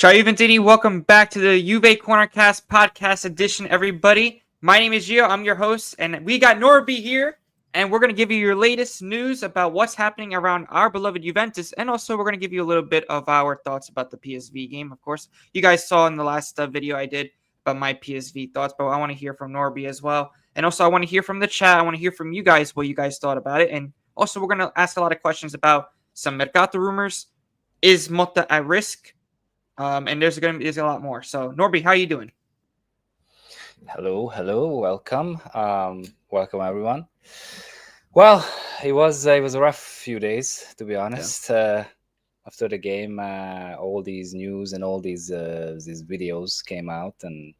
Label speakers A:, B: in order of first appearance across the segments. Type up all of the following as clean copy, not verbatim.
A: Ciao Juventini, welcome back to the Juve Cornercast podcast edition, everybody. My name is Gio, I'm your host, and we got Norby here, and we're going to give you your latest news about what's happening around our beloved Juventus, and also we're going to give you a little bit of our thoughts about the PSV game, of course. You guys saw in the last video I did about my PSV thoughts, but I want to hear from Norby as well. And also I want to hear from the chat, I want to hear from you guys what you guys thought about it, and also we're going to ask a lot of questions about some Mercato rumors. Is Motta at risk? And there's a lot more. So Norby, how are you doing?
B: Hello, welcome, welcome everyone. Well, it was a rough few days, to be honest. After the game, all these news and all these videos came out, and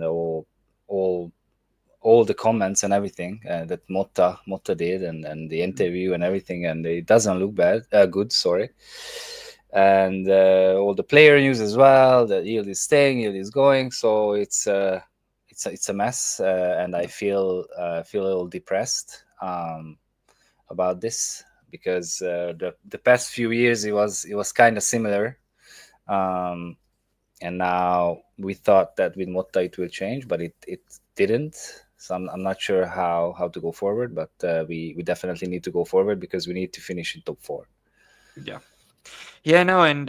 B: all the comments and everything that Motta did, and the interview and everything, and it doesn't look good. Sorry. And all the player news as well. That Yildiz is staying, Yildiz is going. So it's a mess, and I feel a little depressed about this, because the past few years it was kind of similar, and now we thought that with Motta it will change, but it didn't. So I'm not sure how to go forward, but we definitely need to go forward because we need to finish in top 4.
A: Yeah, no, and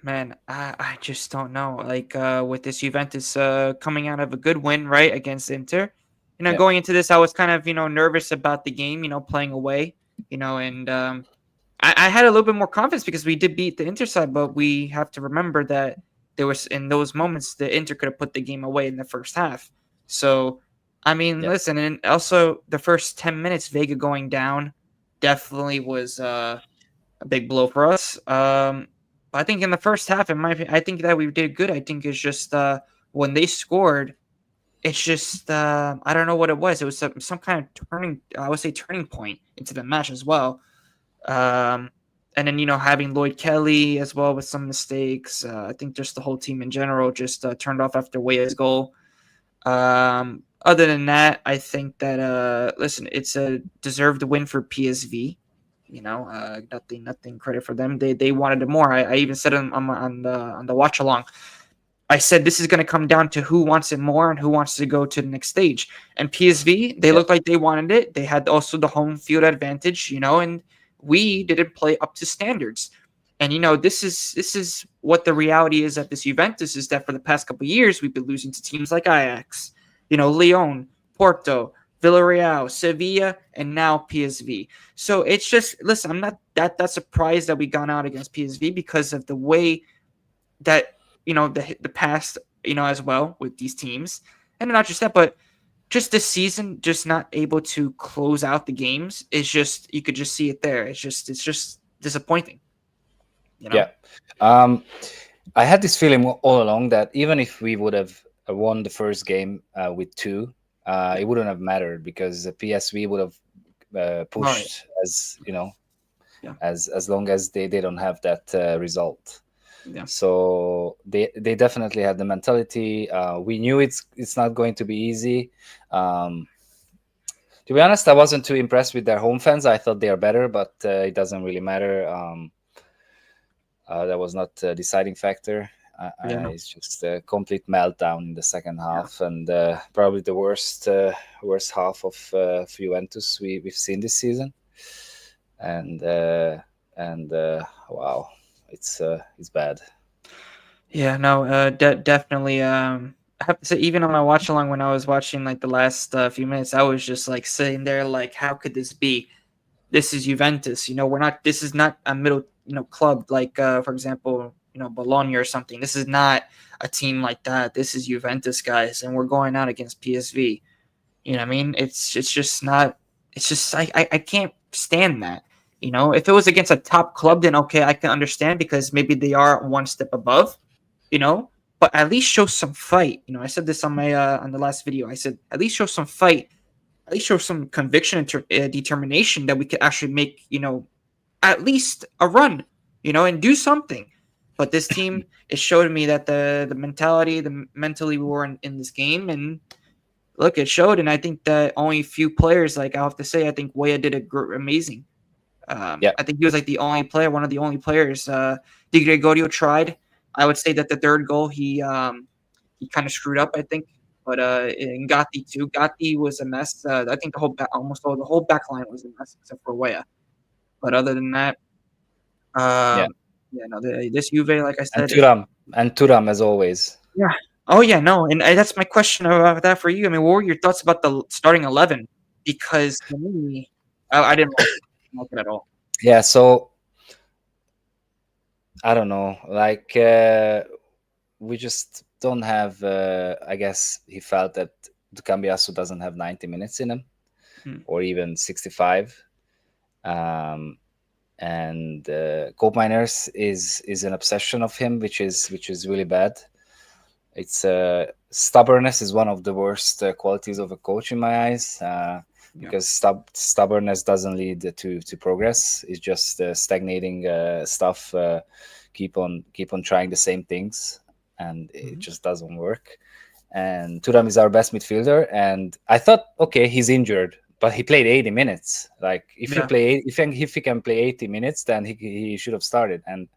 A: man, I just don't know. Like with this Juventus coming out of a good win, right, against Inter. Going into this, I was kind of nervous about the game. Playing away. And I had a little bit more confidence because we did beat the Inter side, but we have to remember that there was in those moments the Inter could have put the game away in the first half. So, I mean, listen, and also the first 10 minutes, Vega going down definitely was a big blow for us. I think in the first half, I think that we did good. I think it's just when they scored, it's just I don't know what it was. It was some kind of turning point into the match as well. And then having Lloyd Kelly as well with some mistakes. I think just the whole team in general just turned off after Weah's goal. Other than that, I think that listen, it's a deserved win for PSV. Nothing credit for them. They wanted it more. I even said on the watch along, I said this is going to come down to who wants it more and who wants to go to the next stage. And PSV, they looked like they wanted it. They had also the home field advantage, and we didn't play up to standards. And this is what the reality is at this Juventus, is that for the past couple of years we've been losing to teams like Ajax, Lyon, Porto, Villarreal, Sevilla, and now PSV. So it's just, listen, I'm not that surprised that we gone out against PSV because of the way that, the past, as well with these teams. And not just that, but just this season, just not able to close out the games is just, you could just see it there. It's just disappointing.
B: Yeah. I had this feeling all along that even if we would have won the first game with 2, it wouldn't have mattered because the PSV would have pushed as long as they don't have that result.
A: Yeah.
B: So they definitely had the mentality. We knew it's not going to be easy. To be honest, I wasn't too impressed with their home fans. I thought they are better, but it doesn't really matter. That was not a deciding factor. It's just a complete meltdown in the second half, and probably the worst half of Juventus we've seen this season. And wow, it's bad.
A: Yeah, no, definitely. I have to say, even on my watch along when I was watching like the last few minutes, I was just like sitting there like, how could this be? This is Juventus. This is not a middle club like for example Bologna or something. This is not a team like that. This is Juventus, guys, and we're going out against PSV. You know what I mean? It's just not. It's just I can't stand that. If it was against a top club, then okay, I can understand because maybe they are one step above. But at least show some fight. I said this on my on the last video. I said at least show some fight. At least show some conviction and determination that we could actually make at least a run. And do something. But this team, it showed me that the mentality, mentally we were in this game, and look, it showed. And I think that only a few players, like I have to say, I think Weah did amazing. I think he was like the only player, one of the only players. Di Gregorio tried, I would say that the third goal he kind of screwed up, I think. But in Gatti too, Gatti was a mess. I think almost all the whole back line was a mess except for Weah. But other than that,
B: Yeah,
A: um, yeah, no, this Juve, like I
B: and
A: said,
B: Turam as always.
A: yeah. Oh yeah, no, and that's my question about that for you. I mean, what were your thoughts about the starting 11? Because for me, I didn't like it. I didn't like it at all.
B: Yeah, so I don't know. Like we just don't have. I guess he felt that Cambiasso doesn't have 90 minutes in him,
A: Hmm.
B: or even 65. Um, and Cope Miners is an obsession of him, which is really bad. It's stubbornness is one of the worst qualities of a coach in my eyes,
A: Yeah.
B: because stubbornness doesn't lead to progress. It's just stagnating stuff. Keep on trying the same things, and it
A: Mhm.
B: just doesn't work. And Turam is our best midfielder, and I thought, okay, he's injured, but he played 80 minutes. Like
A: Yeah.
B: if he can play 80 minutes, then he should have started. And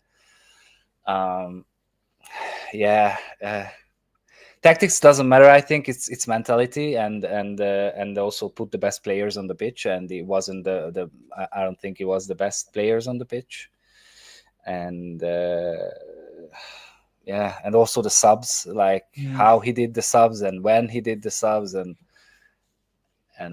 B: um, yeah. Tactics doesn't matter. I think it's mentality, and also put the best players on the pitch. And it wasn't the I don't think it was the best players on the pitch. And yeah, and also the subs, like
A: Mm.
B: how he did the subs and when he did the subs, and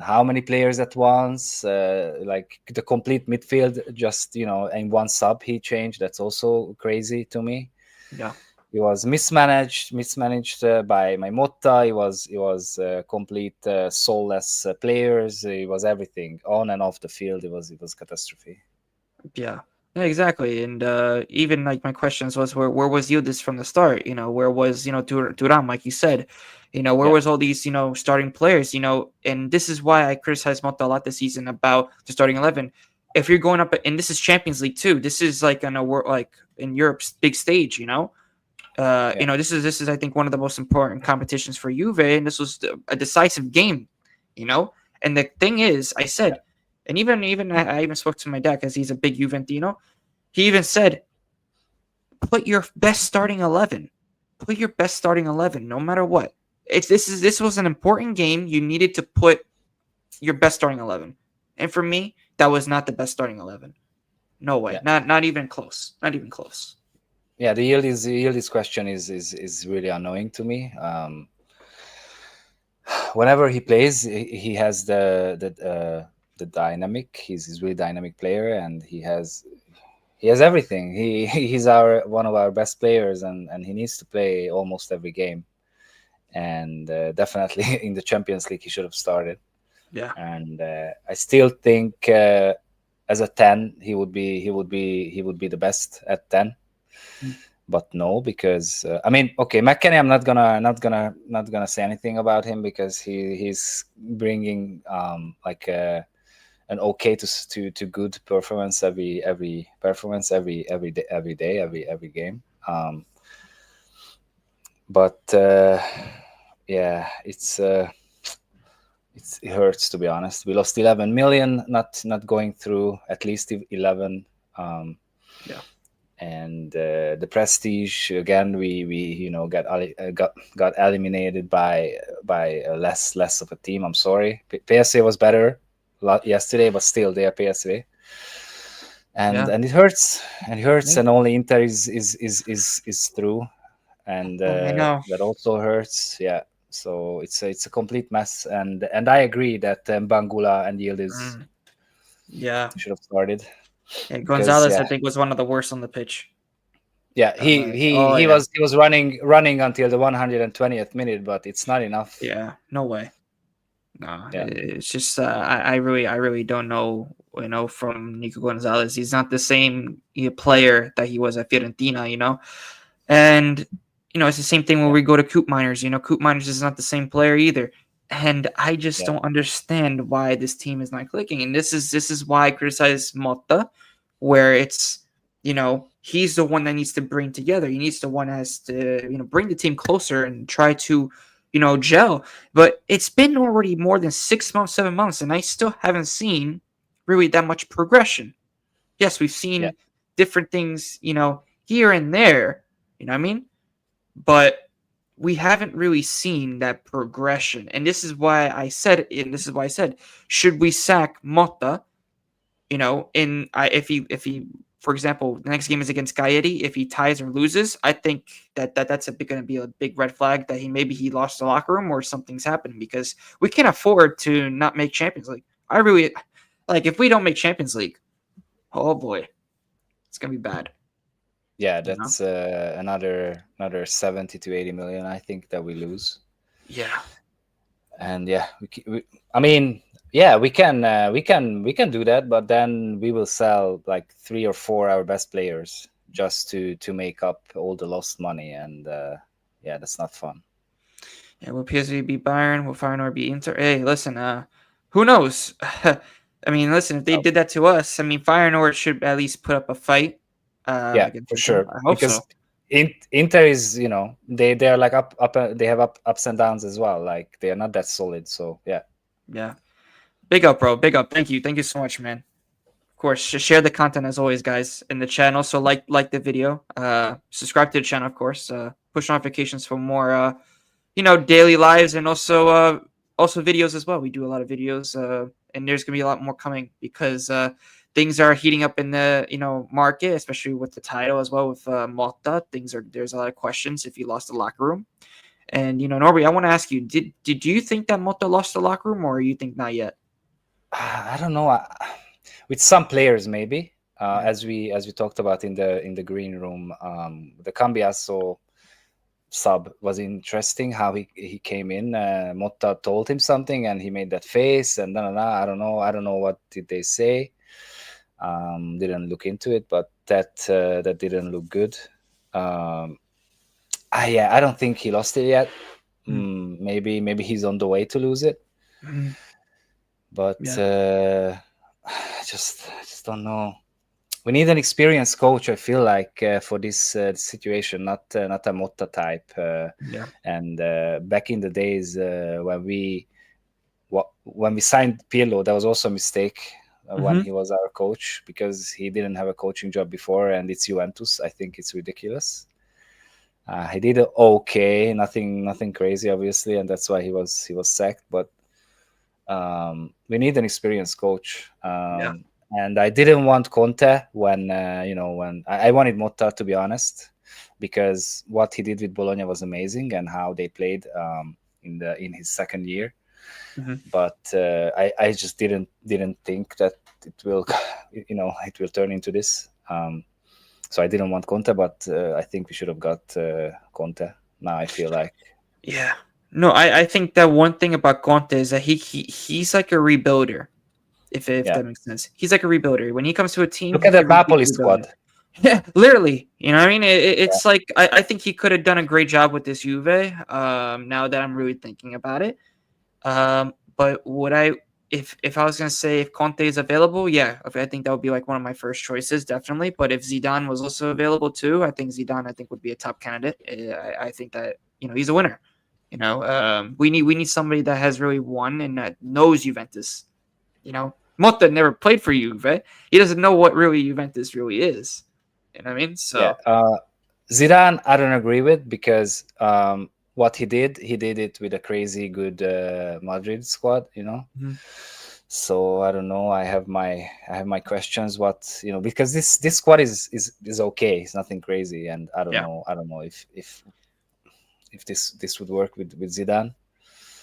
B: how many players at once, like the complete midfield, just in one sub he changed. That's also crazy to me.
A: Yeah.
B: He was mismanaged by my Motta. He was complete soulless players. He was everything on and off the field. It was catastrophe.
A: Yeah. Yeah, exactly. And even like my questions was where was Yildiz from the start? Where was Turam, like you said? Where
B: Yeah,
A: was all these starting players? And this is why I criticized Motta a lot this season about the starting 11. If you're going up, and this is Champions League too. This is like on a world, like in Europe's big stage.
B: yeah,
A: This is I think one of the most important competitions for Juve, and this was a decisive game. You know, and the thing is, I
B: yeah,
A: said, and even I even spoke to my dad because he's a big Juventino. He even said, put your best starting 11. Put your best starting 11, no matter what. This was an important game. You needed to put your best starting 11, and for me, that was not the best starting 11. No way,
B: yeah,
A: not even close. Not even close.
B: yeah. The Yildiz question is really annoying to me. Whenever he plays, he has the dynamic. He's really dynamic player, and he has everything. He's our one of our best players, and he needs to play almost every game. And definitely in the Champions League, he should have started.
A: Yeah.
B: And I still think as a 10, he would be the best at 10.
A: Mm.
B: But no, because I mean, okay, McKennie, I'm not gonna say anything about him because he's bringing like an okay to good performance every performance every game. But yeah, it hurts, to be honest. We lost 11 million, not going through at least 11. Um,
A: Yeah.
B: and the prestige again, we got eliminated by less of a team. I'm sorry. PSA was better yesterday, but still they are PSA. and
A: Yeah.
B: and it hurts,
A: Yeah.
B: and only Inter is through, and
A: I know.
B: that also hurts. Yeah, so it's a complete mess, and I agree that Bangula and Yildiz
A: Mm. Yeah.
B: should have started,
A: Yeah.
B: because
A: Gonzalez, I
B: yeah,
A: think, was one of the worst on the pitch.
B: yeah, he
A: Like,
B: he
A: oh
B: he
A: yeah,
B: was he was running until the 120th minute, but it's not enough.
A: yeah. No way. No,
B: Yeah,
A: it's just I really don't know. From Nico Gonzalez, he's not the same player that he was at Fiorentina. And it's the same thing when
B: yeah,
A: we go to Coop Miners. Coop Miners is not the same player either. And I just
B: yeah,
A: don't understand why this team is not clicking. And this is why I criticize Motta, where it's he's the one that needs to bring together. He needs the one that has to bring the team closer and try to gel. But it's been already more than 6 months, 7 months, and I still haven't seen really that much progression. Yes, we've
B: yeah,
A: seen different things, here and there, You know what I mean? But we haven't really seen that progression. And this is why I said, should we sack Motta? If he, for example, the next game is against Gaetti. If he ties or loses, I think that's going to be a big red flag that he lost the locker room or something's happening, because we can't afford to not make Champions League. I really like, if we don't make Champions League, oh boy, it's gonna be bad.
B: Yeah,
A: You know?
B: that's another 70 to 80 million, I think, that we lose.
A: Yeah.
B: And yeah, I mean, yeah, we can do that, but then we will sell like 3 or 4 our best players just to make up all the lost money, and yeah, that's not fun.
A: Yeah, will PSV beat Bayern? Will Feyenoord beat Inter? Hey, listen, who knows? I mean, listen, if they
B: Oh,
A: did that to us, I mean, Feyenoord should at least put up a fight
B: yeah,
A: against
B: for
A: Inter.
B: sure,
A: I hope
B: because
A: so.
B: Inter is, they are like they have ups and downs as well. Like they are not that solid. So yeah,
A: Yeah. Big up, bro. Big up. Thank you. Thank you so much, man. Of course, just share the content as always, guys, in the channel. So like the video. Subscribe to the channel, of course. Push notifications for more daily lives, and also videos as well. We do a lot of videos, and there's gonna be a lot more coming, because things are heating up in the market, especially with the title as well with Motta. There's a lot of questions if he lost the locker room. And Norby, I want to ask you, did you think that Motta lost the locker room, or you think not yet?
B: I don't know. With some players, maybe,
A: Yeah.
B: as we talked about in the green room, the Cambiaso sub was interesting. How he came in. Motta told him something, and he made that face, and I don't know what did they say. Didn't look into it, but that didn't look good. Um, yeah, I don't think he lost it yet.
A: Mm.
B: Maybe he's on the way to lose it,
A: Mm.
B: but
A: Yeah.
B: I just don't know. We need an experienced coach, I feel like, for this situation, not a Motta type.
A: Yeah.
B: And back in the days, when we signed Pirlo, that was also a mistake, when
A: Hmm.
B: he was our coach, because he didn't have a coaching job before, and it's Juventus. I think it's ridiculous. He did okay, nothing crazy, obviously, and that's why he was sacked. But we need an experienced coach.
A: Yeah.
B: And I didn't want Conte when when I wanted Motta, to be honest, because what he did with Bologna was amazing, and how they played in his second year.
A: Hmm.
B: But I just didn't think that it will it will turn into this. So I didn't want Conte, but I think we should have got Conte. Now I feel like,
A: Yeah. No, I think that one thing about Conte is that he's like a rebuilder. If
B: yeah.
A: that makes sense, he's like a rebuilder. When he comes to a team,
B: Look at that
A: he's
B: Napoli
A: rebuilding.
B: squad.
A: Yeah, literally. You know what I mean?
B: Yeah,
A: It's like I think he could have done a great job with this Juve. Now that I'm really thinking about it. But would I, if I was gonna say if Conte is available, yeah, I think that would be like one of my first choices, definitely. But if Zidane was also available too, I think Zidane, would be a top candidate. I think that he's a winner. We need somebody that has really won and that knows Juventus. Motta never played for Juve. He doesn't know what really Juventus really is. You know what I mean?
B: yeah.
A: So
B: Zidane, I don't agree with, because what he did it with a crazy good Madrid squad.
A: mhm,
B: So I don't know. I have my questions. Because this squad is okay. It's nothing crazy, and I don't
A: yeah.
B: know. I don't know if this would work with Zidane.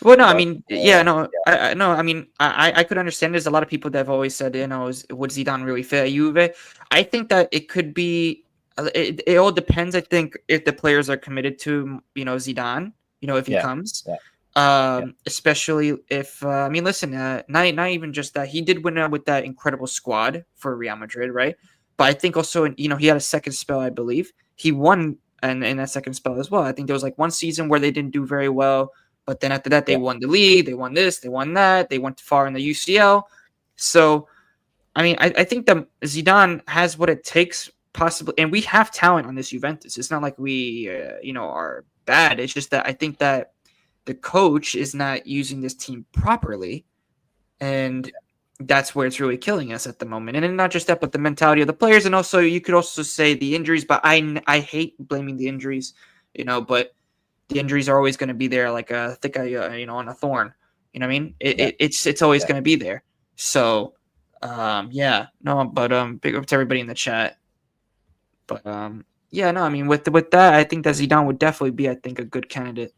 A: Well, no, I
B: But
A: mean, yeah, no, I no, I mean, I could understand. There's a lot of people that have always said, would Zidane really fit at Juve? I think that it could be. It all depends. I think if the players are committed to, Zidane, if he
B: yeah,
A: comes,
B: yeah, yeah,
A: especially if I mean, listen, not even just that he did win with that incredible squad for Real Madrid, right? But I think also, he had a second spell, I believe he won, and in that second spell as well. I think there was like one season where they didn't do very well, but then after that, they
B: yeah,
A: won the league, they won this, they won that, they went far in the UCL. So, I mean, I think that Zidane has what it takes, possibly, and we have talent on this Juventus. It's not like we, are bad. It's just that I think that the coach is not using this team properly, and that's where it's really killing us at the moment. And then not just that, but the mentality of the players, and also you could also say the injuries. But I hate blaming the injuries, but the injuries are always going to be there, like a thick, on a thorn. You know what I mean?
B: Yeah,
A: It's always
B: yeah.
A: going to be there. So, yeah, no, but big up to everybody in the chat. But yeah, no, I mean with that, I think that Zidane would definitely be, I think, a good candidate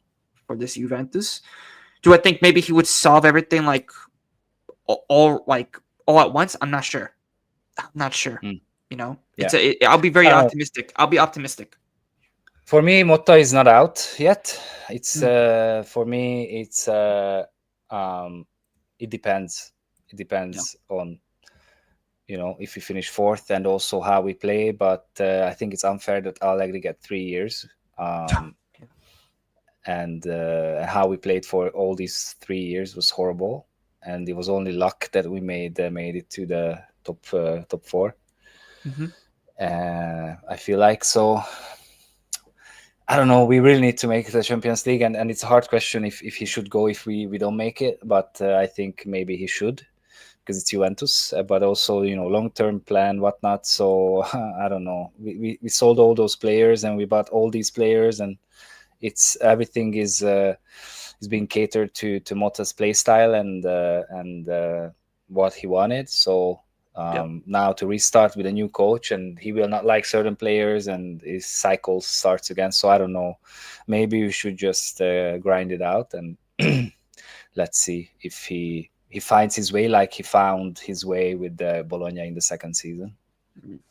A: for this Juventus. Do I think maybe he would solve everything like all at once? I'm not sure. I'm not sure.
B: Mm,
A: It's
B: yeah.
A: I'll be
B: I
A: very
B: don't know.
A: optimistic. I'll be optimistic.
B: For me, Motta is not out yet. It's
A: Mm,
B: for me. Um, it depends. It
A: yeah.
B: depends on if we finish fourth and also how we play. But I think it's unfair that Allegri get 3 years. Um, and how we played for all these 3 years was horrible. And it was only luck that we made it to the top four.
A: Mm-hmm.
B: I feel like so. I don't know. We really need to make the Champions League, and it's a hard question if he should go if we don't make it. But I think maybe he should because it's Juventus. But also, long term plan, whatnot. So I don't know. We sold all those players and we bought all these players, and it's everything is being catered to Motta's play style and what he wanted. So
A: Yep.
B: now to restart with a new coach, and he will not like certain players, and his cycle starts again. So I don't know. Maybe we should just grind it out and let's see if he finds his way like he found his way with Bologna in the second season.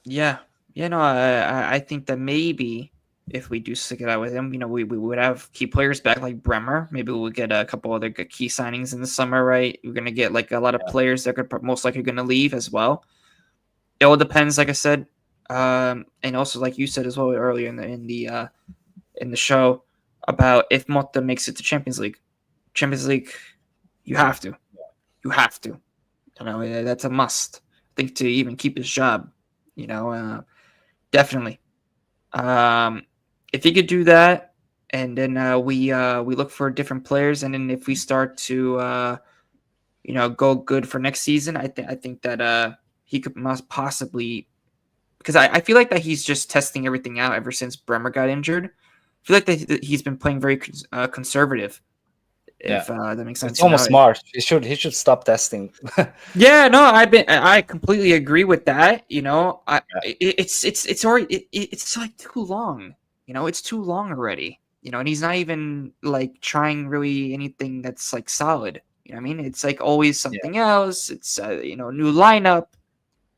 A: Yeah. Yeah. No, I think that maybe if we do stick it out with him, we would have key players back like Bremer. Maybe we'll get a couple other good key signings in the summer, right? We're gonna get like a lot of
B: Yeah,
A: players that could most likely gonna leave as well. It all depends, like I said, and also like you said as well earlier in the show about if Motta makes it to Champions League. Champions League, you have to, you have to. That's a must. I think to even keep his job. Definitely. Um, if he could do that, and then we look for different players, and then if we start to go good for next season, I think that he could must possibly, because I feel like that he's just testing everything out ever since Bremer got injured. I feel like that he's been playing very conservative,
B: yeah.
A: if that makes
B: It's
A: sense.
B: almost smart. He should stop testing.
A: Yeah, no, I completely agree with that.
B: Yeah,
A: It's already it's like too long. It's too long already. And he's not even like trying really anything that's like solid. You know what I mean? It's like always
B: yeah,
A: something else. It's new lineup.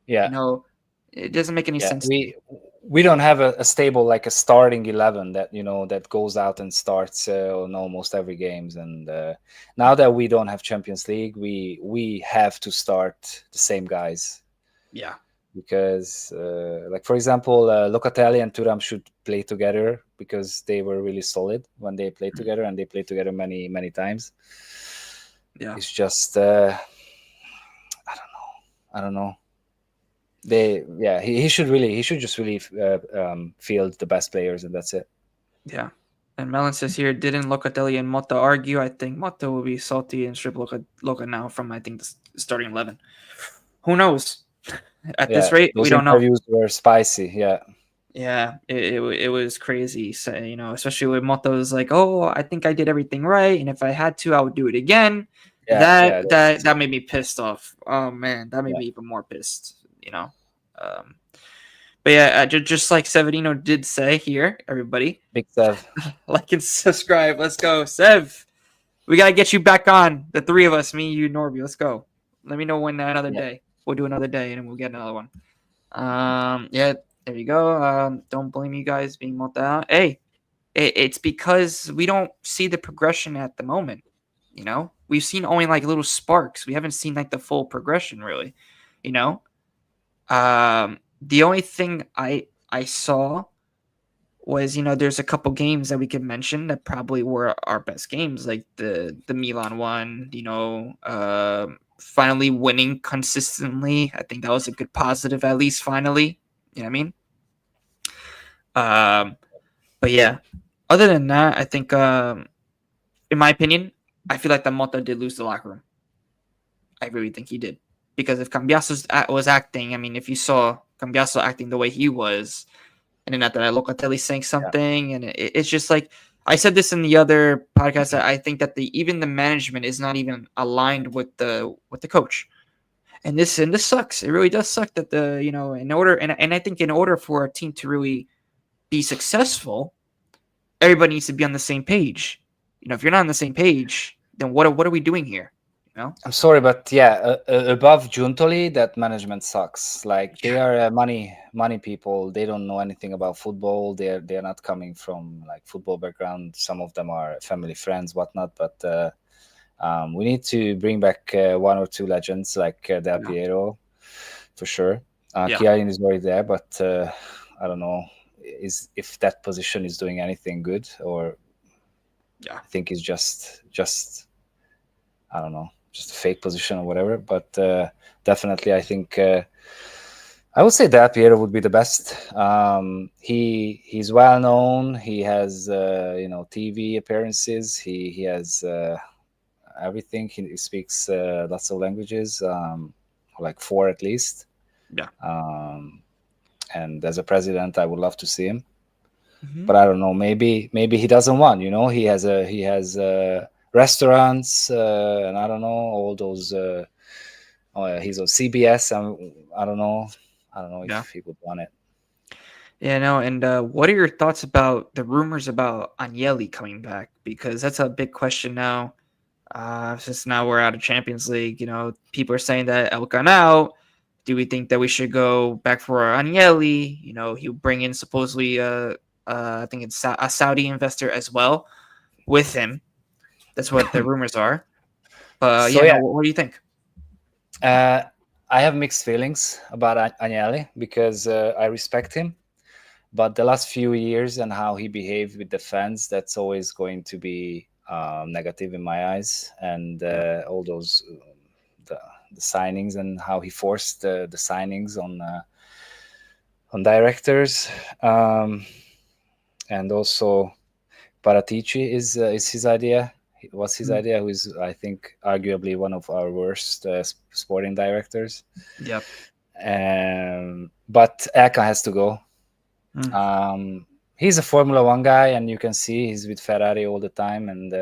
A: You
B: yeah.
A: know, it doesn't make any
B: Yeah,
A: sense to me.
B: we don't have a stable like a starting 11 that that goes out and starts on almost every games. And now that we don't have Champions League, we have to start the same guys
A: Yeah.
B: because like for example, Locatelli and Thuram should play together because they were really solid when they played together, and they played together many times.
A: Yeah.
B: It's just I don't know. He should just really field the best players, and that's it.
A: Yeah. And Melon says here, didn't Locatelli and Motta argue? I think Motta will be salty and strip Loca now from, I think, the starting 11. Who knows? At this
B: Yeah,
A: rate, we
B: those
A: don't know.
B: interviews were spicy. Yeah,
A: Yeah, it was crazy. So, especially when Motta was like, "Oh, I think I did everything right, and if I had to, I would do it again."
B: yeah,
A: That that
B: that's,
A: that made me pissed off. Oh man, that made
B: yeah.
A: me even more pissed. Um, but yeah, just like Severino did say here, everybody,
B: Big Sev.
A: like and subscribe. Let's go, Sev. We gotta get you back on. The three of us, me, you, Norby. Let's go. Let me know when another
B: Yeah,
A: day. We'll do another day, and we'll get another one. Yeah, there you go. Don't blame you guys being multi out. Hey, it's because we don't see the progression at the moment. We've seen only like little sparks. We haven't seen like the full progression really. You know, the only thing I saw was there's a couple games that we could mention that probably were our best games, like the Milan one. Finally winning consistently. I think that was a good positive, at least finally. You know what I mean? Um, but yeah, other than that, I think, in my opinion, I feel like the Motta did lose the locker room. I really think he did. because if Cambiaso was acting, I mean, if you saw Cambiaso acting the way he was, and then at that Locatelli saying
B: Yeah.
A: something, and it's just like I said this in the other podcast. I think that even the management is not even aligned with the coach, and this sucks. It really does suck that in order and I think in order for a team to really be successful, everybody needs to be on the same page. If you're not on the same page, then what are we doing here? You know?
B: I'm sorry, but yeah, above Giuntoli, that management sucks. Like they
A: Yeah,
B: are money people. They don't know anything about football. They're not coming from like football background. Some of them are family friends, whatnot. But we need to bring back one or two legends like Del
A: yeah,
B: Piero, for sure.
A: yeah,
B: Chiellini is already there, but I don't know is if that position is doing anything good, or
A: yeah.
B: I think it's just I don't know, just a fake position or whatever. But definitely, I think I would say that Piero would be the best. He's well known. He has TV appearances. He has everything. He speaks lots of languages, like four at least.
A: Yeah.
B: Um, and as a president, I would love to see him.
A: Hmm.
B: But I don't know. Maybe he doesn't want. He has restaurants, and I don't know all those. Oh, yeah, he's on CBS. I don't know. I don't know
A: Yeah.
B: if he would want it.
A: Yeah, no, and what are your thoughts about the rumors about Agnelli coming back? Because that's a big question now. Since now we're out of Champions League, people are saying that Elkan out. Do we think that we should go back for Agnelli? He'll bring in supposedly I think it's a Saudi investor as well with him. That's what the rumors are. But
B: So
A: yeah, no,
B: yeah,
A: what do you think?
B: uh, I have mixed feelings about Agnelli because I respect him, but the last few years and how he behaved with the fans, that's always going to be negative in my eyes. And
A: Yeah,
B: all those the, the signings and how he forced the signings on directors, um, and also Paratici is his idea. It was his
A: mm,
B: idea, who is I think arguably one of our worst sporting directors.
A: yep,
B: But Eka has to go.
A: mm,
B: He's a Formula One guy, and you can see he's with Ferrari all the time, and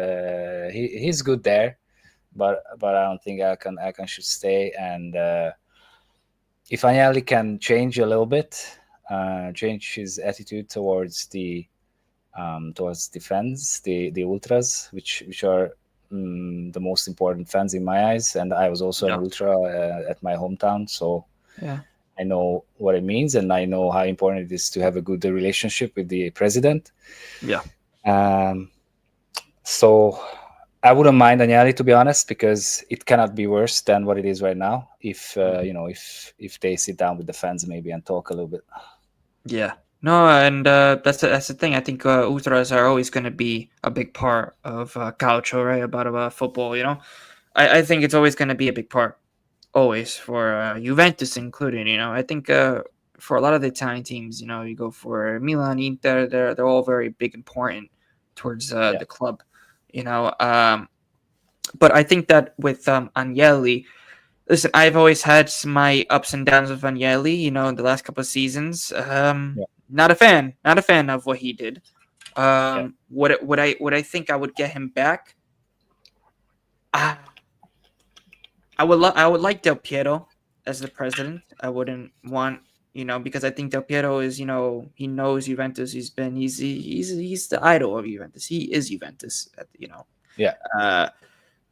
B: he's good there. But I don't think Alkan should stay. And if Agnelli can change a little bit, change his attitude towards the fans, the ultras, which are the most important fans in my eyes. And I was also an
A: yeah,
B: ultra at my hometown, so
A: yeah,
B: I know what it means, and I know how important it is to have a good relationship with the president.
A: yeah,
B: Um, so I wouldn't mind Agnelli, to be honest, because it cannot be worse than what it is right now. If
A: mm,
B: if they sit down with the fans maybe and talk a little bit.
A: yeah. No, and that's the thing. I think ultras are always going to be a big part of calcio, right? About football, I think it's always going to be a big part, always for Juventus included. I think for a lot of the Italian teams, you go for Milan, Inter, they're all very big, important towards
B: Yeah,
A: the club. You know, um, but I think that with Agnelli, listen, I've always had my ups and downs with Agnelli. In the last couple of seasons,
B: yeah,
A: not a fan of what he did.
B: yeah,
A: Would I think I would get him back? Uh, I would like Del Piero as the president. I wouldn't want because I think Del Piero is he knows Juventus. He's the idol of Juventus. He is Juventus.
B: yeah,
A: Uh,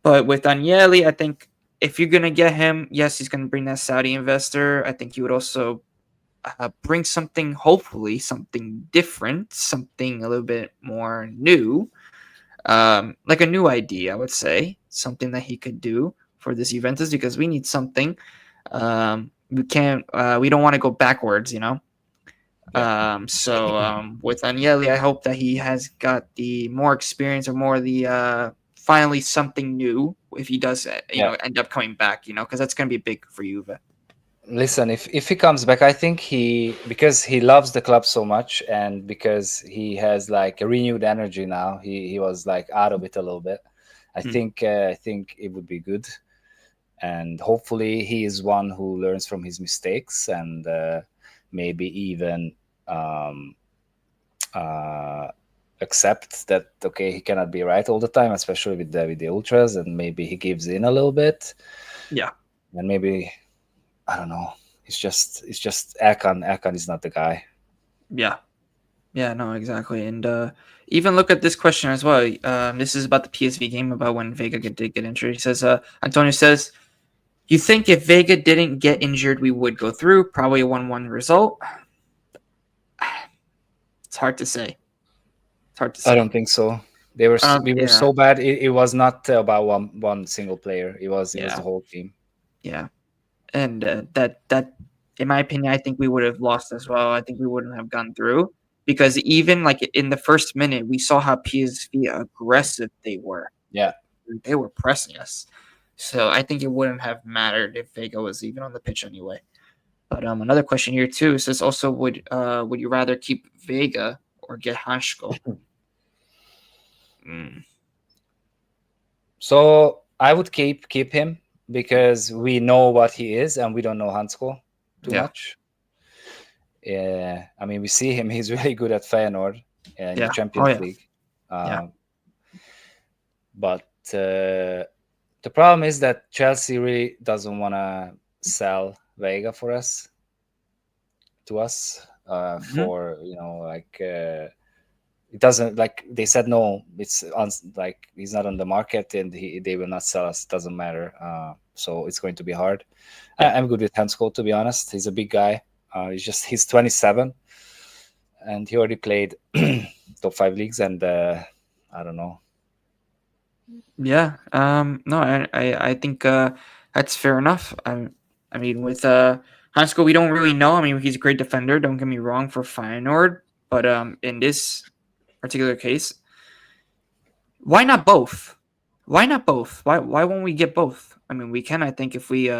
A: but with Agnelli, I think if you're gonna get him, yes, he's gonna bring that Saudi investor. I think he would also bring something, hopefully something different, something a little bit more new, like a new idea, I would say, something that he could do for this Juventus because we need something. We don't want to go backwards.
B: yeah.
A: With Agnelli, I hope that he has got the more experience or more the finally something new if he does,
B: Yeah.
A: end up coming back, because that's going to be big for Juve.
B: Listen, if he comes back, I think because he loves the club so much, and because he has like a renewed energy now. He was like out of it a little bit. I
A: Hmm.
B: think it would be good. and hopefully he is one who learns from his mistakes, and maybe even um, uh, accept that okay, he cannot be right all the time, especially with the ultras, and maybe he gives in a little bit,
A: Yeah.
B: and maybe I don't know. It's just Akan. Akan is not the guy.
A: Yeah. Yeah, no, exactly. And even look at this question as well. This is about the PSV game, about when Vega did get injured. He says, Antonio says, you think if Vega didn't get injured, we would go through? Probably a 1-1 result? It's hard to say. It's hard to
B: I
A: say.
B: don't think so. We were
A: Yeah.
B: so bad. It was not about one single player. It was the
A: Yeah.
B: whole team.
A: Yeah. And that, in my opinion, I think we would have lost as well. I think we wouldn't have gone through because even like in the first minute, we saw how PSV aggressive they were.
B: Yeah.
A: They were pressing us. So I think it wouldn't have mattered if Vega was even on the pitch anyway. But another question here too says also would you rather keep Vega or get Hansko? Mm,
B: So I would keep him because we know what he is, and we don't know Hansko too
A: yeah,
B: much. Yeah, I mean we see him. He's really good at Feyenoord in the
A: yeah, oh
B: Champions
A: yeah,
B: League.
A: yeah,
B: But the problem is that Chelsea really doesn't want to sell Vega for us to us
A: hmm
B: for like it doesn't, like they said no, it's like he's not on the market, and they will not sell us. Doesn't matter. So it's going to be hard.
A: yeah,
B: I'm good with Hansko, to be honest. He's a big guy. He's 27, and he already played top 5 leagues, and I don't know.
A: yeah. No, I think that's fair enough. I mean, with Hansko, we don't really know. I mean, he's a great defender. Don't get me wrong for Feyenoord, but in this particular case, why not both? Why not both? Why won't we get both? I mean, we can. I think if we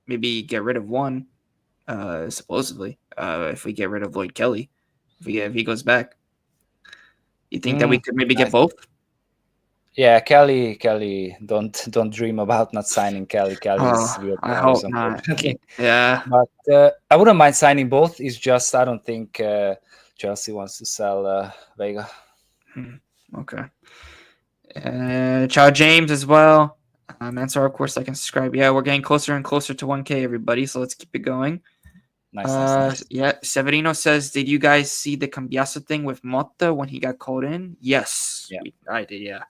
A: maybe get rid of one, supposedly, if we get rid of Lloyd Kelly, if he goes back, you think that we
B: Mm,
A: could maybe get
B: I
A: both?
B: Yeah, Kelly, don't dream about not signing Kelly. Kelly
A: Oh,
B: is real
A: I
B: players,
A: hope not.
B: unfortunately.
A: Yeah.
B: But I wouldn't mind signing both. It's just I don't think Chelsea wants to sell Vega.
A: Hmm, okay. Ciao James as well. Answer, of course, like and subscribe. Yeah, we're getting closer and closer to 1K, everybody. So let's keep it going.
B: Nice.
A: Yeah, Severino says, did you guys see the Cambiaso thing with Motta when he got called in? Yes,
B: Yeah,
A: I did. Yeah,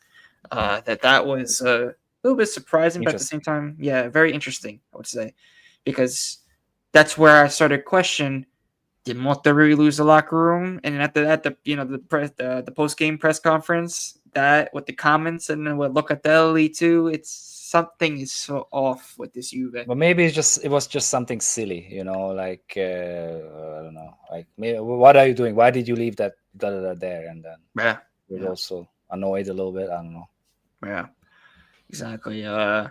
A: that was a little bit surprising, but at the same
B: interesting.
A: time, yeah, very interesting. I would say because that's where I started question: did Motta really lose the locker room? And at the the post game press conference, that with the comments and then with Locatelli too, it's something is so off with this Juve.
B: But maybe it was just something silly, like I don't know, like maybe, what are you doing? Why did you leave that there? And then
A: Yeah,
B: he was
A: yeah,
B: also annoyed a little bit. I don't know.
A: yeah, exactly. Yeah,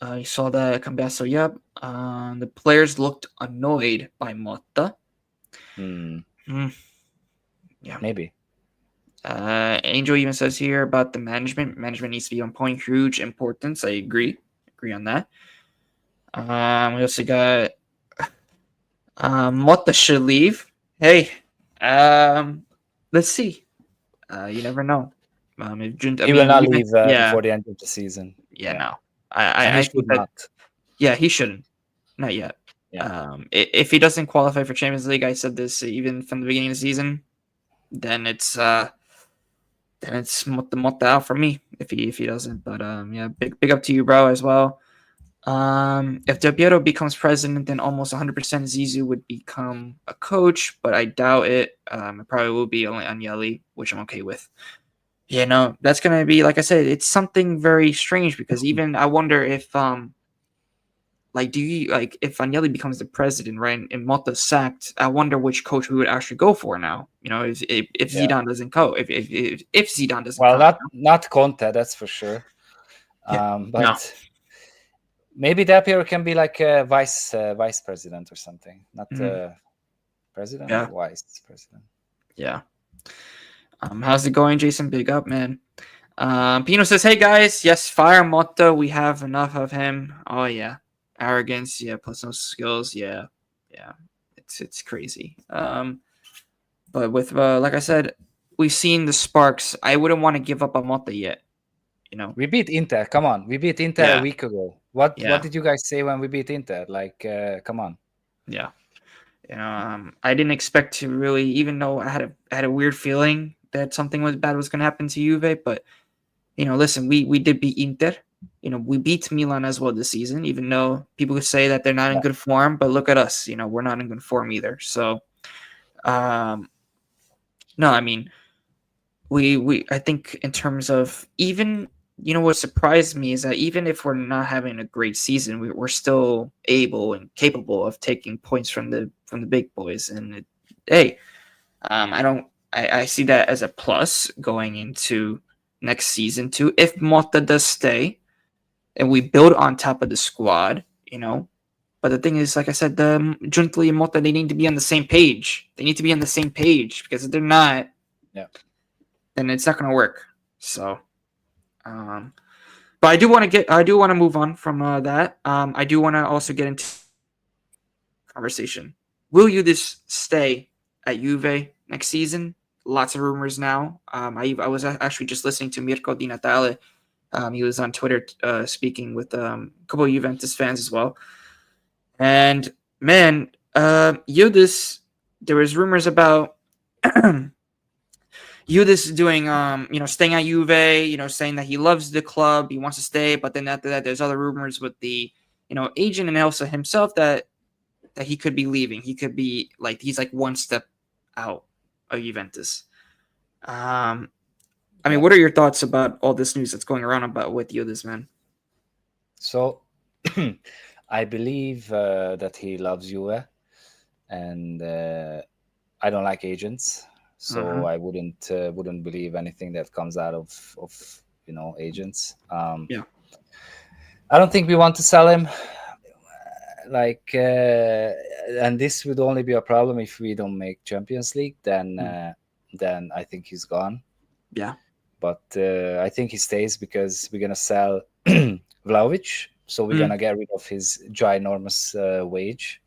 A: I saw that Cambiaso. Yep. The players looked annoyed by Motta.
B: Hmm,
A: Mm, yeah.
B: maybe.
A: Angel even says here about the management. Management needs to be on point. Huge importance. I agree. Agree on that. We also got Motta should leave. Hey, um, let's see. You never know. I
B: He will
A: mean,
B: not
A: even
B: leave
A: yeah,
B: before the end of the season.
A: yeah.
B: Yeah,
A: No,
B: and he
A: I think
B: should
A: that
B: not.
A: yeah, he shouldn't. Not yet.
B: Yeah.
A: If he doesn't qualify for Champions League, I said this even from the beginning of the season, then it's Motta out for me if he doesn't. But yeah, big up to you, bro, as well. If Del Piero becomes president, then almost 100% Zizou would become a coach, but I doubt it. It probably will be only Agnelli, which I'm okay with. Yeah, no, that's gonna be like I said. It's something very strange because even I wonder if like, do you like if Agnelli becomes the president, right? And Motta's sacked, I wonder which coach we would actually go for now. You know, if
B: Yeah.
A: Zidane doesn't go, if Zidane doesn't
B: Well,
A: come,
B: not Conte, that's for sure.
A: yeah, no,
B: But maybe Del Piero can be like a vice president or something, not
A: mm,
B: president,
A: yeah,
B: vice president.
A: yeah. How's it going, Jason? Big up, man. Pino says, "Hey guys, yes, fire Motta. We have enough of him. Oh yeah, arrogance. Yeah, plus no skills. Yeah, yeah. It's crazy. But with like I said, we've seen the sparks. I wouldn't want to give up on Motta yet. You know.
B: We beat Inter. Come on, we beat Inter a
A: Yeah,
B: week ago. What
A: yeah,
B: did you guys say when we beat Inter? Like, come on.
A: yeah. You know, I didn't expect to really, even though I had a weird feeling that something was bad was going to happen to Juve. But listen, we did beat Inter. We beat Milan as well this season, even though people could say that they're not in
B: Yeah.
A: good form. But look at us. We're not in good form either. So, um, no, I mean, we I think in terms of even what surprised me is that even if we're not having a great season, we're still able and capable of taking points from the big boys. And hey, I don't I see that as a plus going into next season too. If Motta does stay and we build on top of the squad, But the thing is, like I said, the Giuntoli and Motta, they need to be on the same page. They need to be on the same page because if they're not,
B: Yeah.
A: then it's not going to work. So, um, but I do want to move on from that. I do want to also get into conversation. Will you just stay at Juve next season? Lots of rumors now. I was actually just listening to Mirko Di Natale. He was on Twitter speaking with a couple of Juventus fans as well. And man, Yildiz, there was rumors about Yildiz doing, staying at Juve, saying that he loves the club, he wants to stay. But then after that, there's other rumors with the, agent and also himself that he could be leaving. He could be like he's like one step out of Juventus. I mean,
B: Yeah.
A: what are your thoughts about all this news that's going around about with Yildiz, man?
B: So, I believe that he loves Juve, and I don't like agents, so
A: Uh-huh.
B: I wouldn't believe anything that comes out of agents.
A: Yeah.
B: I don't think we want to sell him. Like, and this would only be a problem if we don't make Champions League. Then I think he's gone.
A: Yeah.
B: But I think he stays because we're gonna sell Vlahovic, so we're
A: Mm.
B: gonna get rid of his ginormous wage.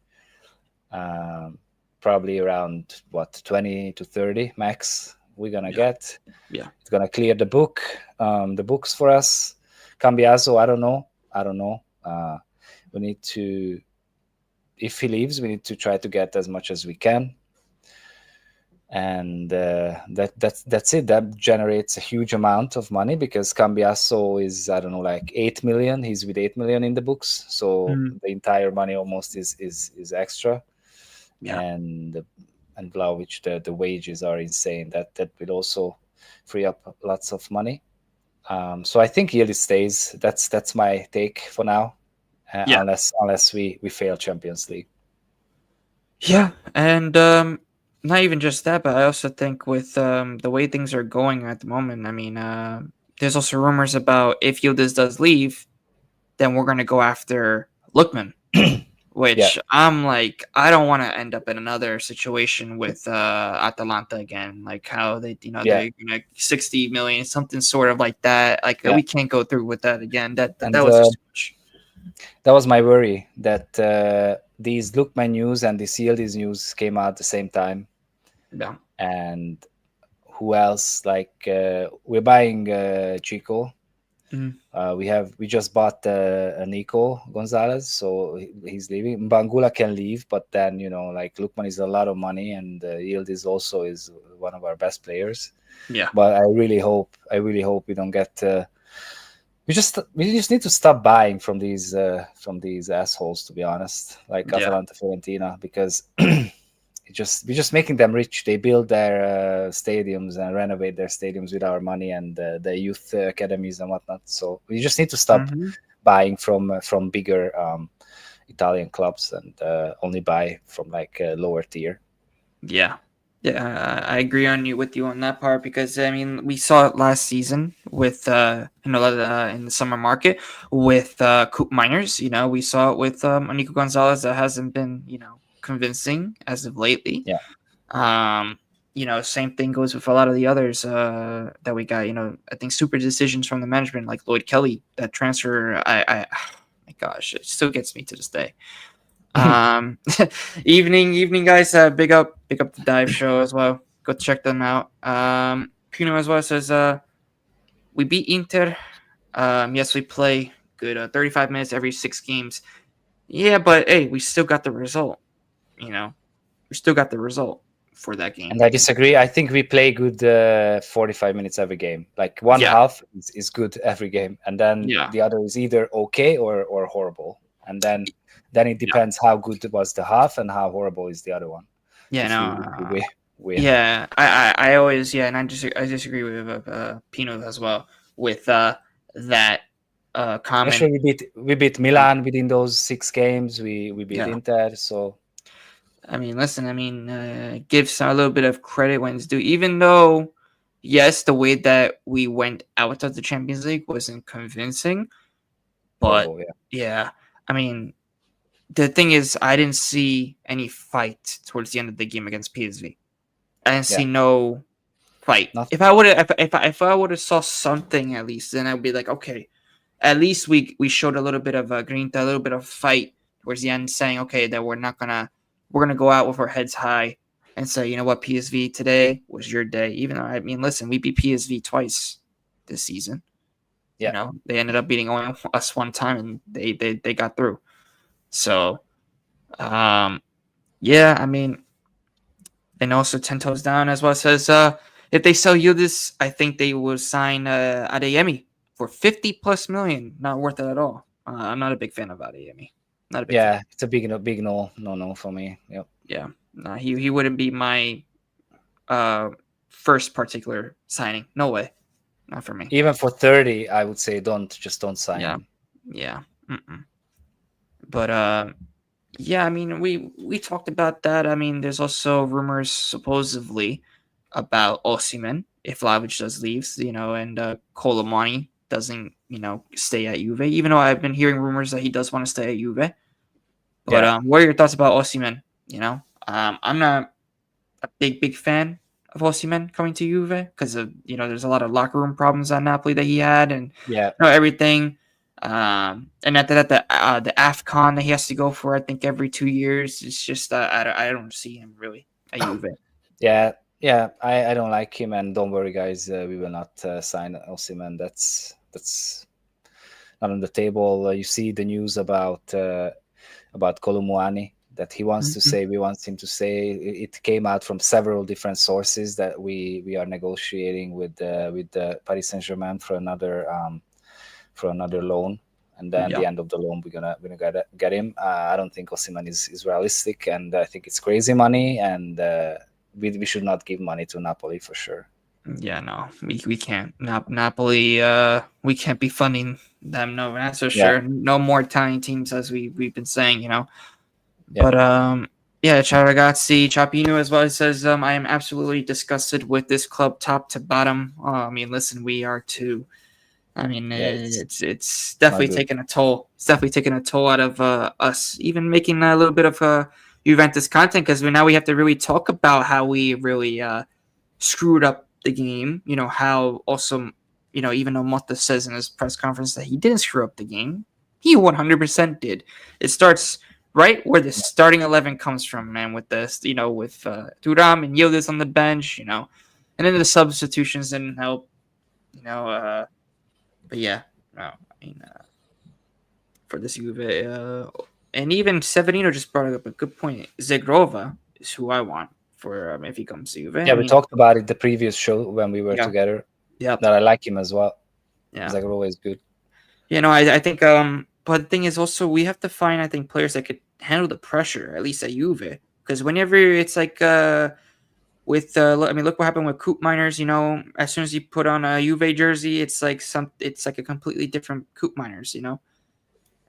B: Probably around what 20 to 30 max we're gonna
A: Yeah.
B: get.
A: Yeah.
B: It's gonna clear the books for us. Cambiaso, I don't know. We need to, if he leaves, we need to try to get as much as we can, and that's it. That generates a huge amount of money because Cambiaso is, I don't know, like 8 million. He's with 8 million in the books, so
A: Mm.
B: the entire money almost is extra.
A: Yeah.
B: And Vlahovic, the wages are insane. That will also free up lots of money. So I think Yildiz stays. That's my take for now,
A: Yeah.
B: unless we fail Champions League.
A: Yeah. And not even just that, but I also think with the way things are going at the moment, I mean, there's also rumors about if Yildiz does leave, then we're gonna go after Lookman.
B: Yeah,
A: Which I'm like, I don't want to end up in another situation with Atalanta again, like how they,
B: yeah,
A: they're gonna 60 million, something sort of like that. Like
B: yeah.
A: we can't go through with that again. That
B: And
A: was just too much.
B: that was my worry that these Lookman news and this Yildiz news came out at the same time.
A: Yeah.
B: And who else? Like we're buying Chico.
A: Mm.
B: We just bought Nico Gonzalez, so he's leaving. Bangula can leave, but then like Lukman is a lot of money, and Yildiz also is one of our best players.
A: Yeah.
B: But I really hope we don't get. We just need to stop buying from these assholes, to be honest, like
A: Yeah.
B: Atalanta, Fiorentina, because we're just making them rich. They build their stadiums and renovate their stadiums with our money and the youth academies and whatnot. So we just need to stop
A: Mm-hmm.
B: buying from bigger Italian clubs and only buy from like lower tier.
A: Yeah. Yeah, I agree with you on that part because I mean we saw it last season with in the summer market with Coop Miners. We saw it with Nico Gonzalez that hasn't been convincing as of lately.
B: Yeah.
A: Um, same thing goes with a lot of the others that we got. I think super decisions from the management, like Lloyd Kelly, that transfer. My gosh, it still gets me to this day. Um, evening, guys. Big up the dive show as well. Go check them out. Pino as well says, we beat Inter. Yes, we play good. 35 minutes every 6 games. Yeah, but hey, we still got the result. We still got the result for that game.
B: And I disagree. I think we play good 45 minutes every game. Like one
A: Yeah,
B: half is good every game, and then
A: yeah,
B: the other is either okay or horrible. And then it
A: yeah,
B: depends how good was the half and how horrible is the other one.
A: yeah.
B: If
A: No,
B: we win.
A: yeah. I always and I disagree with Pino as well with that
B: Yeah,
A: comment.
B: sure. We beat Milan within those 6 games. We beat
A: Yeah.
B: Inter. So
A: I mean, listen. I mean, give some a little bit of credit when it's due. Even though, yes, the way that we went out of the Champions League wasn't convincing, but
B: horrible. Yeah,
A: yeah, I mean, the thing is, I didn't see any fight towards the end of the game against PSV. I didn't
B: yeah.
A: see no fight.
B: Nothing.
A: If I would have saw something at least, then I'd be like, okay, at least we showed a little bit of a grinta, a little bit of fight towards the end, saying okay that we're gonna go out with our heads high and say, you know what, PSV, today was your day. Even though, I mean, listen, we beat PSV twice this season.
B: Yeah,
A: They ended up beating only us one time, and they got through. So, yeah, I mean, and also 10 toes down as well says, if they sell Yildiz, I think they will sign Adeyemi for 50 plus million. Not worth it at all. I'm not a big fan of Adeyemi. Not a big fan.
B: yeah. It's a big no for me. Yep.
A: Yeah, no, he wouldn't be my first particular signing. No way, not for me.
B: Even for 30, I would say don't sign
A: Yeah,
B: him.
A: yeah. Mm-mm. But yeah, I mean, we talked about that. I mean, there's also rumors supposedly about Osimhen if Vlahovic does leaves, and Colomani doesn't, stay at Juve. Even though I've been hearing rumors that he does want to stay at Juve. But
B: Yeah,
A: what are your thoughts about Osimhen? I'm not a big fan of Osimhen coming to Juve because of there's a lot of locker room problems at Napoli that he had, and
B: yeah,
A: everything. And after that, the AFCON that he has to go for, I think every 2 years. It's just I don't see him really at Juve.
B: yeah, yeah. I don't like him, and don't worry, guys. We will not sign Osimhen. That's not on the table. You see the news about Colomwani that he wants to
A: Mm-hmm.
B: say. We want him to say. It came out from several different sources that we are negotiating with the Paris Saint-Germain for another loan, and then
A: Yeah,
B: the end of the loan we're gonna get him. I don't think Osimhen is realistic, and I think it's crazy money, and we should not give money to Napoli for sure.
A: yeah, no, we can't. Napoli, we can't be funding them. No, that's for
B: Yeah,
A: sure. No more Italian teams, as we've been saying.
B: yeah,
A: But yeah, ciao ragazzi, Chapino as well. It says, I am absolutely disgusted with this club, top to bottom. I mean, listen, we are too. I mean,
B: yeah.
A: it's
B: Not
A: definitely
B: good.
A: taking a toll. It's definitely taking a toll out of us, even making a little bit of Juventus content, because now we have to really talk about how we really screwed up the game. How also, even though Motta says in his press conference that he didn't screw up the game, he 100% did. It starts right where the starting 11 comes from, man, with this, with Thuram and Yildiz on the bench, and then the substitutions didn't help, but yeah, no, I mean, for this Juve, and even Severino just brought up a good point. Zegrova is who I want for if he comes to Juve.
B: Yeah,
A: I
B: we
A: mean,
B: talked about it the previous show when we were
A: yeah,
B: together.
A: yeah,
B: That I like him as well.
A: yeah.
B: Zagrova is good.
A: I think but the thing is also we have to find, I think, players that could handle the pressure, at least at Juve, because whenever it's like with I mean, look what happened with Coop Miners. As soon as you put on a Juve jersey, it's like a completely different Coop Miners.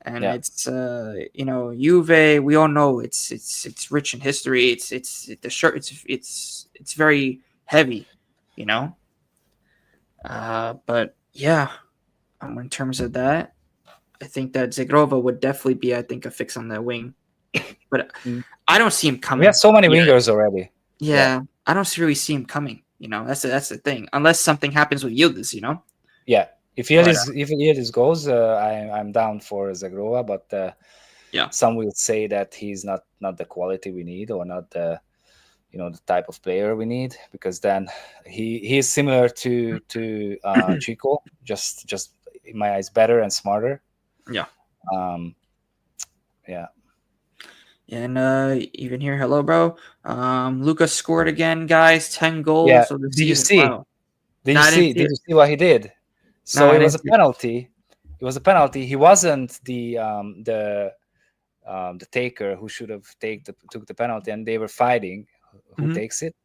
A: And
B: Yeah,
A: it's Juve. We all know it's rich in history. It's the shirt. It's very heavy. You know. But yeah, in terms of that, I think that Zagrova would definitely be, I think, a fix on that wing. But
B: Mm.
A: I don't see him
B: we
A: coming.
B: have so many
A: Yeah,
B: wingers already. Yeah,
A: Yeah, I don't really see him coming. That's the thing. Unless something happens with Yildiz,
B: yeah.
A: But
B: If Yildiz goes, I'm down for Zagrova, but
A: yeah,
B: some will say that he's not the quality we need, or not the the type of player we need, because then he is similar to Chico, just in my eyes better and smarter.
A: yeah.
B: Um, yeah,
A: And even here, hello, bro. Lucas scored again, guys. 10 goals
B: yeah.
A: of the
B: Did you
A: season.
B: see?
A: Wow. No, I didn't see
B: Did
A: it.
B: you see what he did?
A: No,
B: So
A: I
B: it was
A: didn't
B: a
A: see it.
B: penalty. It was a penalty. He wasn't the taker who should have took the penalty, and they were fighting who
A: Hmm.
B: takes it,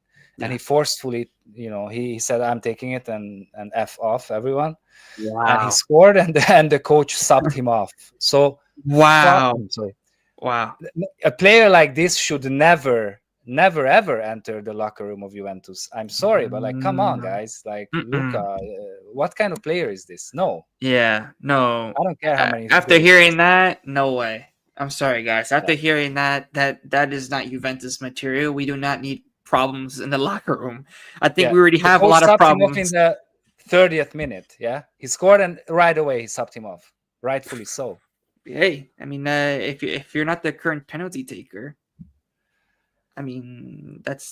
B: and
A: Yeah.
B: he forcefully, he said, "I'm taking it," and f off everyone, and he
A: Wow.
B: scored, and and the coach subbed him off. So
A: Wow.
B: sorry,
A: Wow.
B: a player like this should never ever enter the locker room of Juventus. I'm sorry, but like, come on,
A: Mm,
B: guys, like Luca,
A: mm-mm.
B: what kind of player is this? No,
A: Yeah. No.
B: I don't care how many
A: After
B: goals he has.
A: hearing that, no way. I'm sorry, guys.
B: Yeah,
A: After hearing that is not Juventus material. We do not need problems in the locker room. I think
B: yeah.
A: we already
B: The
A: have a
B: coach
A: lot of
B: subbed him off in
A: problems.
B: the 30th minute. Yeah, he scored, and right away he subbed him off, rightfully so.
A: Hey, I mean, if you're not the current penalty taker, I mean, that's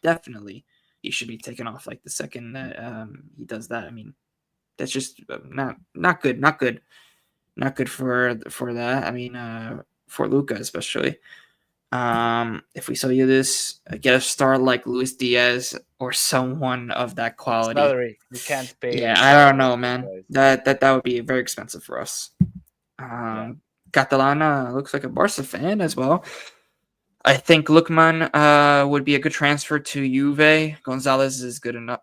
A: definitely he should be taken off like the second that he does that. I mean, that's just not good, not good for that. I mean, for Luca especially. If we saw you this get a star like Luis Diaz or someone of that quality,
B: Salary, we can't
A: yeah,
B: pay
A: I don't know,
B: those
A: man.
B: guys.
A: That would be very expensive for us.
B: Yeah,
A: Catalana looks like a Barca fan as well. I think Lookman would be a good transfer to Juve. Gonzalez is good enough.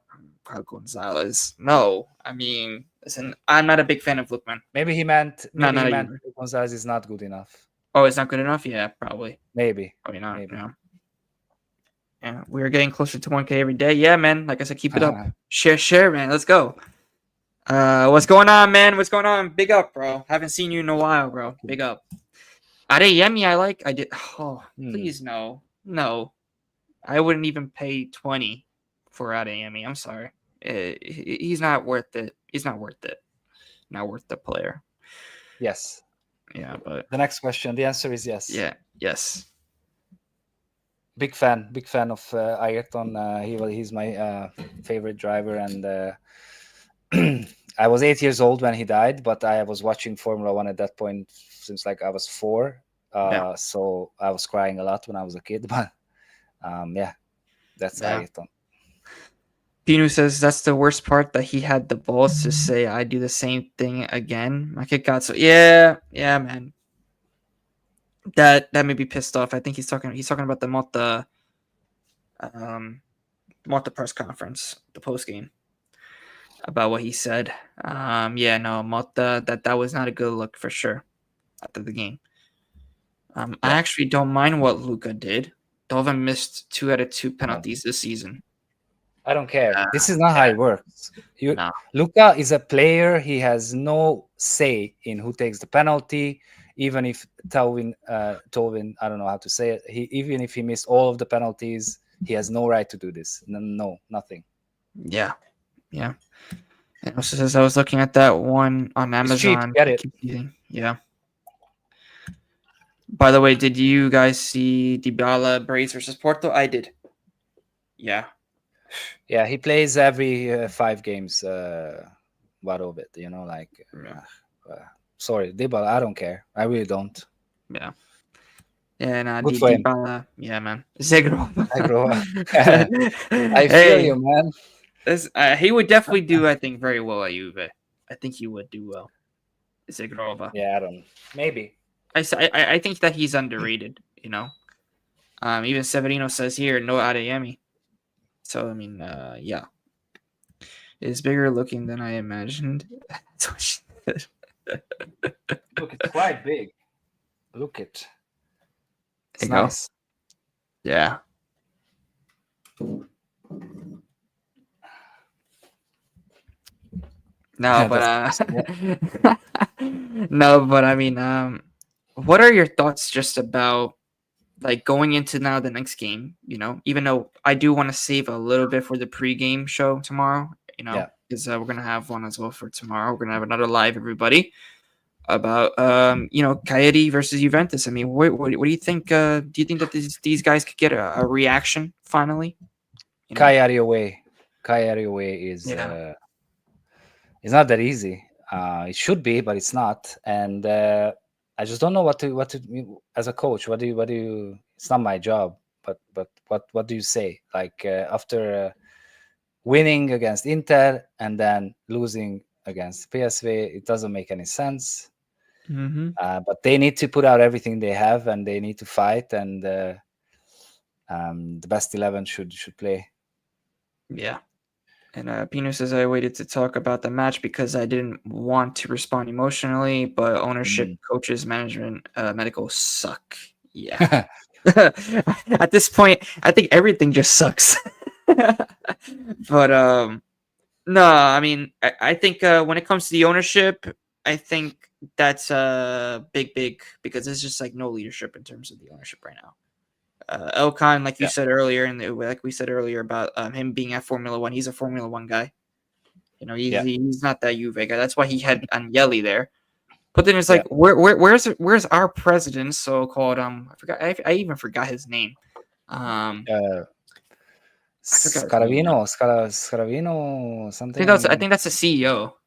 A: Gonzalez. No, I mean, listen, I'm not a big fan of Lookman.
B: maybe
A: Not
B: he
A: a
B: meant
A: Juve.
B: Gonzalez is not good enough.
A: Oh, it's not good enough. Yeah, probably.
B: Maybe,
A: Probably not.
B: maybe.
A: Yeah. Yeah, we are getting closer to 1K every day. Yeah, man. Like I said, keep it up. Share, man. Let's go. What's going on, man? What's going on? Big up, bro. Haven't seen you in a while, bro. Big up. Adeyemi, I did. Oh,
B: Hmm.
A: please no, no. I wouldn't even pay 20 for Adeyemi. I'm sorry. He's not worth it. He's not worth it. Not worth the player.
B: Yes.
A: Yeah, but
B: The next question. The answer is yes.
A: yeah, yes.
B: Big fan of Ayrton. He's my favorite driver, and I was 8 years old when he died, but I was watching Formula One at that point since like I was 4.
A: Yeah,
B: So I was crying a lot when I was a kid, but yeah, that's
A: yeah.
B: Ayrton.
A: Pinu says that's the worst part, that he had the balls to say I do the same thing again. My kid got so yeah, man. That made me pissed off. I think he's talking about the um Motta press conference, the post game, about what he said. Yeah, no, Motta, that was not a good look for sure after the game. I
B: Yeah,
A: actually don't mind what Luca did. Dova missed 2 out of 2
B: no,
A: penalties this season.
B: I don't care.
A: Uh,
B: This is not how it works.
A: no.
B: Luca is a player. He has no say in who takes the penalty. Even if Tolvin, I don't know how to say it. Even if he missed all of the penalties, he has no right to do this. No, nothing.
A: Yeah. Yeah. And also says I was looking at that one on
B: It's cheap.
A: Amazon.
B: Get
A: I
B: it?
A: keep using. Yeah. By the way, did you guys see Dybala Braves versus Porto? I did. Yeah.
B: Yeah, he plays every 5 games. What of it? Like.
A: Yeah.
B: Sorry, Dybala. I don't care. I really don't.
A: Yeah. And
B: Good for him.
A: Dybala. Yeah, man. Zegro.
B: I grow up. I feel
A: Hey,
B: you, man.
A: he would definitely do, I think, very well at Juve. I think he would do well. Zegrova.
B: Yeah, I don't. Maybe.
A: I think that he's underrated. Even Severino says here no Adeyemi. So I mean, yeah, it's bigger looking than I imagined. That's what she said.
B: Look, it's quite big. Look it. It's
A: There you go.
B: nice.
A: Yeah. No, but no, but I mean, what are your thoughts just about like going into now the next game, even though I do want to save a little bit for the pregame show tomorrow,
B: Yeah.
A: because we're gonna have one as well for tomorrow. We're gonna have another live, everybody, about Cagliari versus Juventus. I mean, what do you think? Do you think that these guys could get a reaction finally?
B: Cagliari away. Cagliari away
A: Yeah.
B: is not that easy. It should be, but it's not. And I just don't know what to as a coach. What do you? It's not my job, but what do you say? Like after winning against Inter and then losing against PSV, it doesn't make any sense.
A: Mm-hmm.
B: But they need to put out everything they have, and they need to fight. And the best 11 should play.
A: Yeah. And Pino says I waited to talk about the match because I didn't want to respond emotionally, but ownership,
B: Mm.
A: coaches, management, medical suck. Yeah. At this point, I think everything just sucks. But no, I mean, I think when it comes to the ownership, I think that's big because there's just like no leadership in terms of the ownership right now. Elkan, like you
B: Yeah.
A: said earlier, and like we said earlier about him being at Formula One, he's a Formula One guy.
B: Yeah.
A: He's not that Juve guy. That's why he had Agnelli there. But then it's
B: Yeah.
A: like, where's our president, so called? I forgot. I even forgot his name. I forgot his name now.
B: Scaravino, something.
A: I think that's the CEO.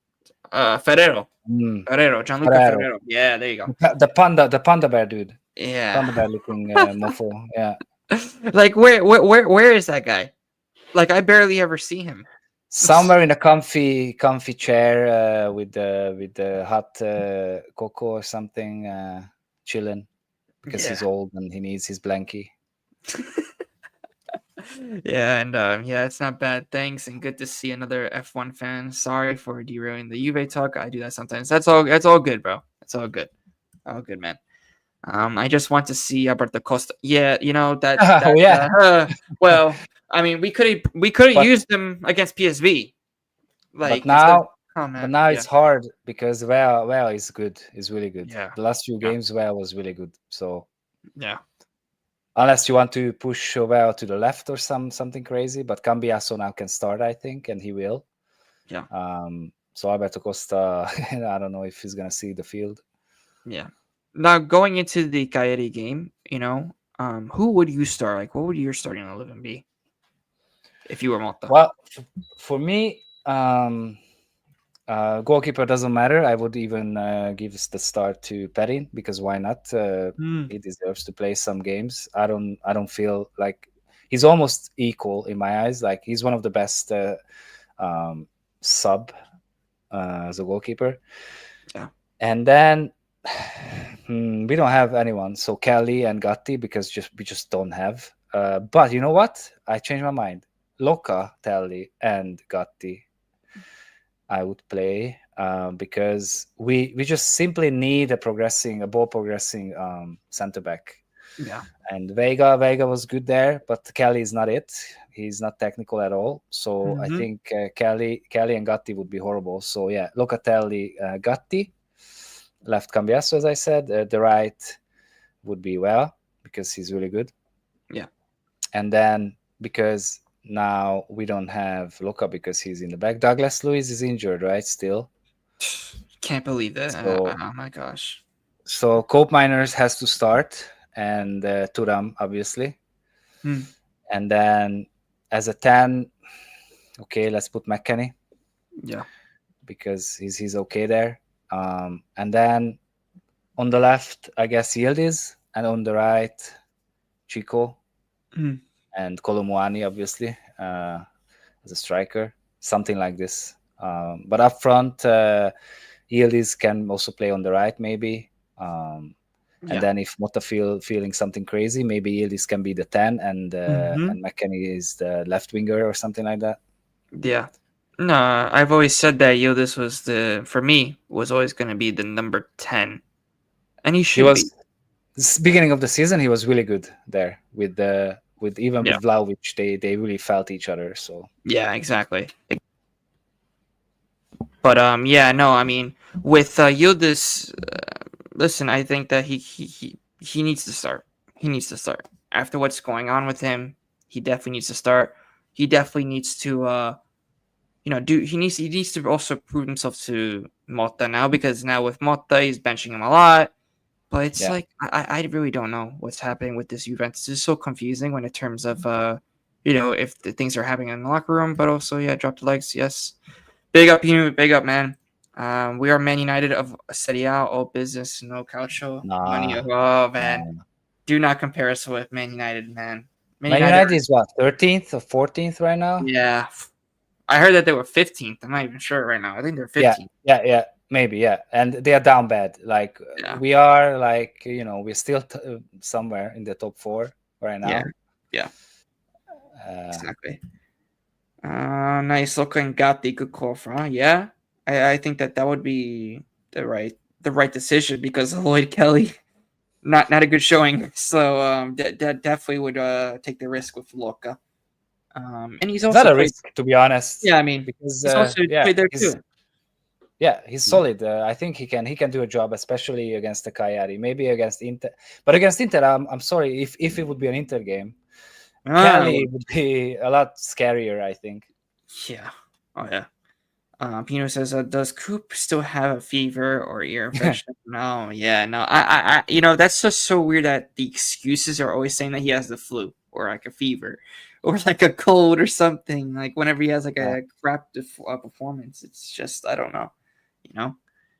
A: Ferrero.
B: Mm,
A: Gianluca
B: Ferrero.
A: Ferrero. Yeah, there you go.
B: The panda bear dude. Panda
A: Yeah.
B: bear looking mofo. Yeah.
A: Like where is that guy? Like I barely ever see him.
B: Somewhere in a comfy chair with the hot cocoa or something, chilling because he's
A: Yeah.
B: old and he needs his blankie.
A: Yeah, and yeah, it's not bad. Thanks, and good to see another F1 fan. Sorry for derailing the Juve talk. I do that sometimes. That's all. That's all good, bro. It's all good. All good, man. I just want to see Alberto Costa. Yeah,
B: Oh yeah,
A: well, I mean, we could have
B: but
A: used them against PSV.
B: but
A: Like instead.
B: now
A: Oh
B: but
A: man.
B: now
A: Yeah.
B: it's hard because well is good. Is really good.
A: Yeah.
B: The last few
A: Yeah.
B: games was really good. So
A: Yeah.
B: unless you want to push well to the left or something crazy, but Cambiaso now can start, I think, and he will.
A: Yeah.
B: So Alberto Costa, I don't know if he's gonna see the field.
A: Yeah. Now going into the Cagliari game, who would you start? Like, what would your starting 11 be if you were Motta?
B: Well, for me, goalkeeper doesn't matter. I would even give the start to Perin because why not? He deserves to play some games. I don't feel like he's almost equal in my eyes. Like he's one of the best sub as a goalkeeper.
A: Yeah.
B: And then we don't have anyone. So Kelly and Gatti because we just don't have. But you know what? I changed my mind. Locatelli and Gatti I would play because we just simply need a ball progressing center back.
A: Yeah.
B: And Vega was good there, but Kelly is not it. He's not technical at all. So I think Kelly and Gatti would be horrible. So yeah, Locatelli, Gatti, left Cambiaso, as I said. The right would be because he's really good.
A: Yeah.
B: And then because now we don't have Luca because he's in the back. Douglas Luiz is injured, right? Still.
A: Can't believe that.
B: So,
A: oh my gosh.
B: So Cope Miners has to start and Turam, obviously. And then as a 10, okay, let's put McKenny.
A: Yeah.
B: Because he's okay there. And then on the left, I guess Yildiz. And on the right, Chico. And Kolomuani, obviously, as a striker, something like this. But up front, Yildiz can also play on the right, maybe. And then if Motta feeling something crazy, maybe Yildiz can be the 10 and McKenny is the left winger or something like that.
A: Yeah. No, I've always said that Yildiz was always going to be the number 10. And he should be.
B: This beginning of the season, he was really good there with Vlahovic, they really felt each other. So
A: yeah, exactly. But yeah, no, I mean, with Yildiz, listen, I think that he needs to start. he needs to start. After what's going on with him, he definitely needs to start. He definitely needs to he needs to also prove himself to Motta now, because now with Motta he's benching him a lot. But it's
B: Yeah,
A: like I really don't know what's happening with this Juventus. It's so confusing when in terms of if the things are happening in the locker room, but also drop the legs. Yes, big up you, big up man. We are Man United of Serie A, all business, no calcio, money.
B: nah,
A: Oh man,
B: nah.
A: do not compare us with Man United, man. Man
B: Man
A: United,
B: United is what, 13th or 14th right now?
A: yeah. I heard that they were 15th. I'm not even sure right now. I think they're
B: Yeah,
A: 15th.
B: yeah, maybe, yeah. And they are down bad. Like
A: Yeah,
B: we are, like we're still somewhere in the top four right
A: yeah,
B: now.
A: yeah.
B: Uh,
A: Exactly. Nice looking Gatti, good call for. Yeah, I think that would be the right decision, because Lloyd Kelly not a good showing. So that definitely would take the risk with Loca. And he's
B: it's not
A: also
B: a
A: played.
B: risk, to be honest,
A: Yeah, I mean,
B: because
A: he's also
B: yeah,
A: played there too.
B: he's solid. I think he can do a job, especially against the Cagliari. Maybe against Inter, but against Inter, I'm sorry, if it would be an Inter game,
A: Ah,
B: Cali would be a lot scarier, I think.
A: yeah. Oh yeah. Pino says, "Does Coop still have a fever or ear infection?" No, yeah, no. That's just so weird that the excuses are always saying that he has the flu or like a fever or like a cold or something. Like whenever he has like
B: Yeah.
A: a crap performance, it's just I don't know.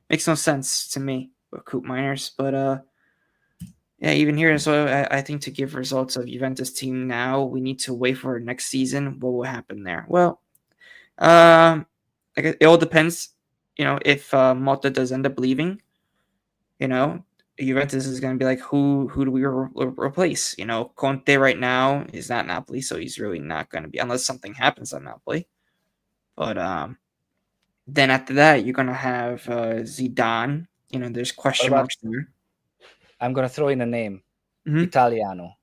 A: Makes no sense to me with Coop Miners. But yeah, even here, so I think to give results of Juventus team now, we need to wait for next season. What will happen there? Well, um, I guess it all depends. If Motta does end up leaving, you know, Juventus is going to be like, who do we replace? Conte right now is not Napoli, so he's really not going to be, unless something happens at Napoli. But then after that, you're going to have Zidane. There's
B: What
A: question
B: about?
A: marks there.
B: I'm gonna throw in a name,
A: hmm
B: Italiano.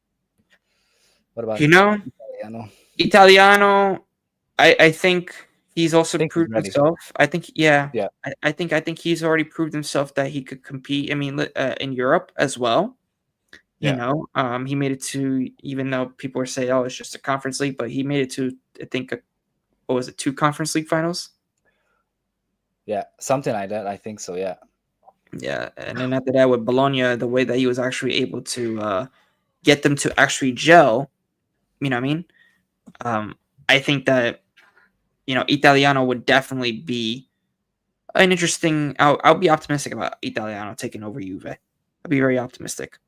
B: What about
A: You know,
B: Italiano?
A: Italiano. I think he's
B: I
A: also
B: think he's
A: proved
B: ready.
A: himself. I think, yeah.
B: Yeah,
A: I think he's already proved himself that he could compete. I mean, in Europe as well.
B: yeah,
A: He made it to, even though people were saying, "Oh, it's just a conference league," but he made it to, I think, what was it, 2 conference league finals?
B: yeah. Something like that. I think so. Yeah,
A: Yeah, and then after that with Bologna, the way that he was actually able to get them to actually gel, you know what I mean? Um, I think that Italiano would definitely be an interesting. I'll be optimistic about Italiano taking over Juve. I'll be very optimistic.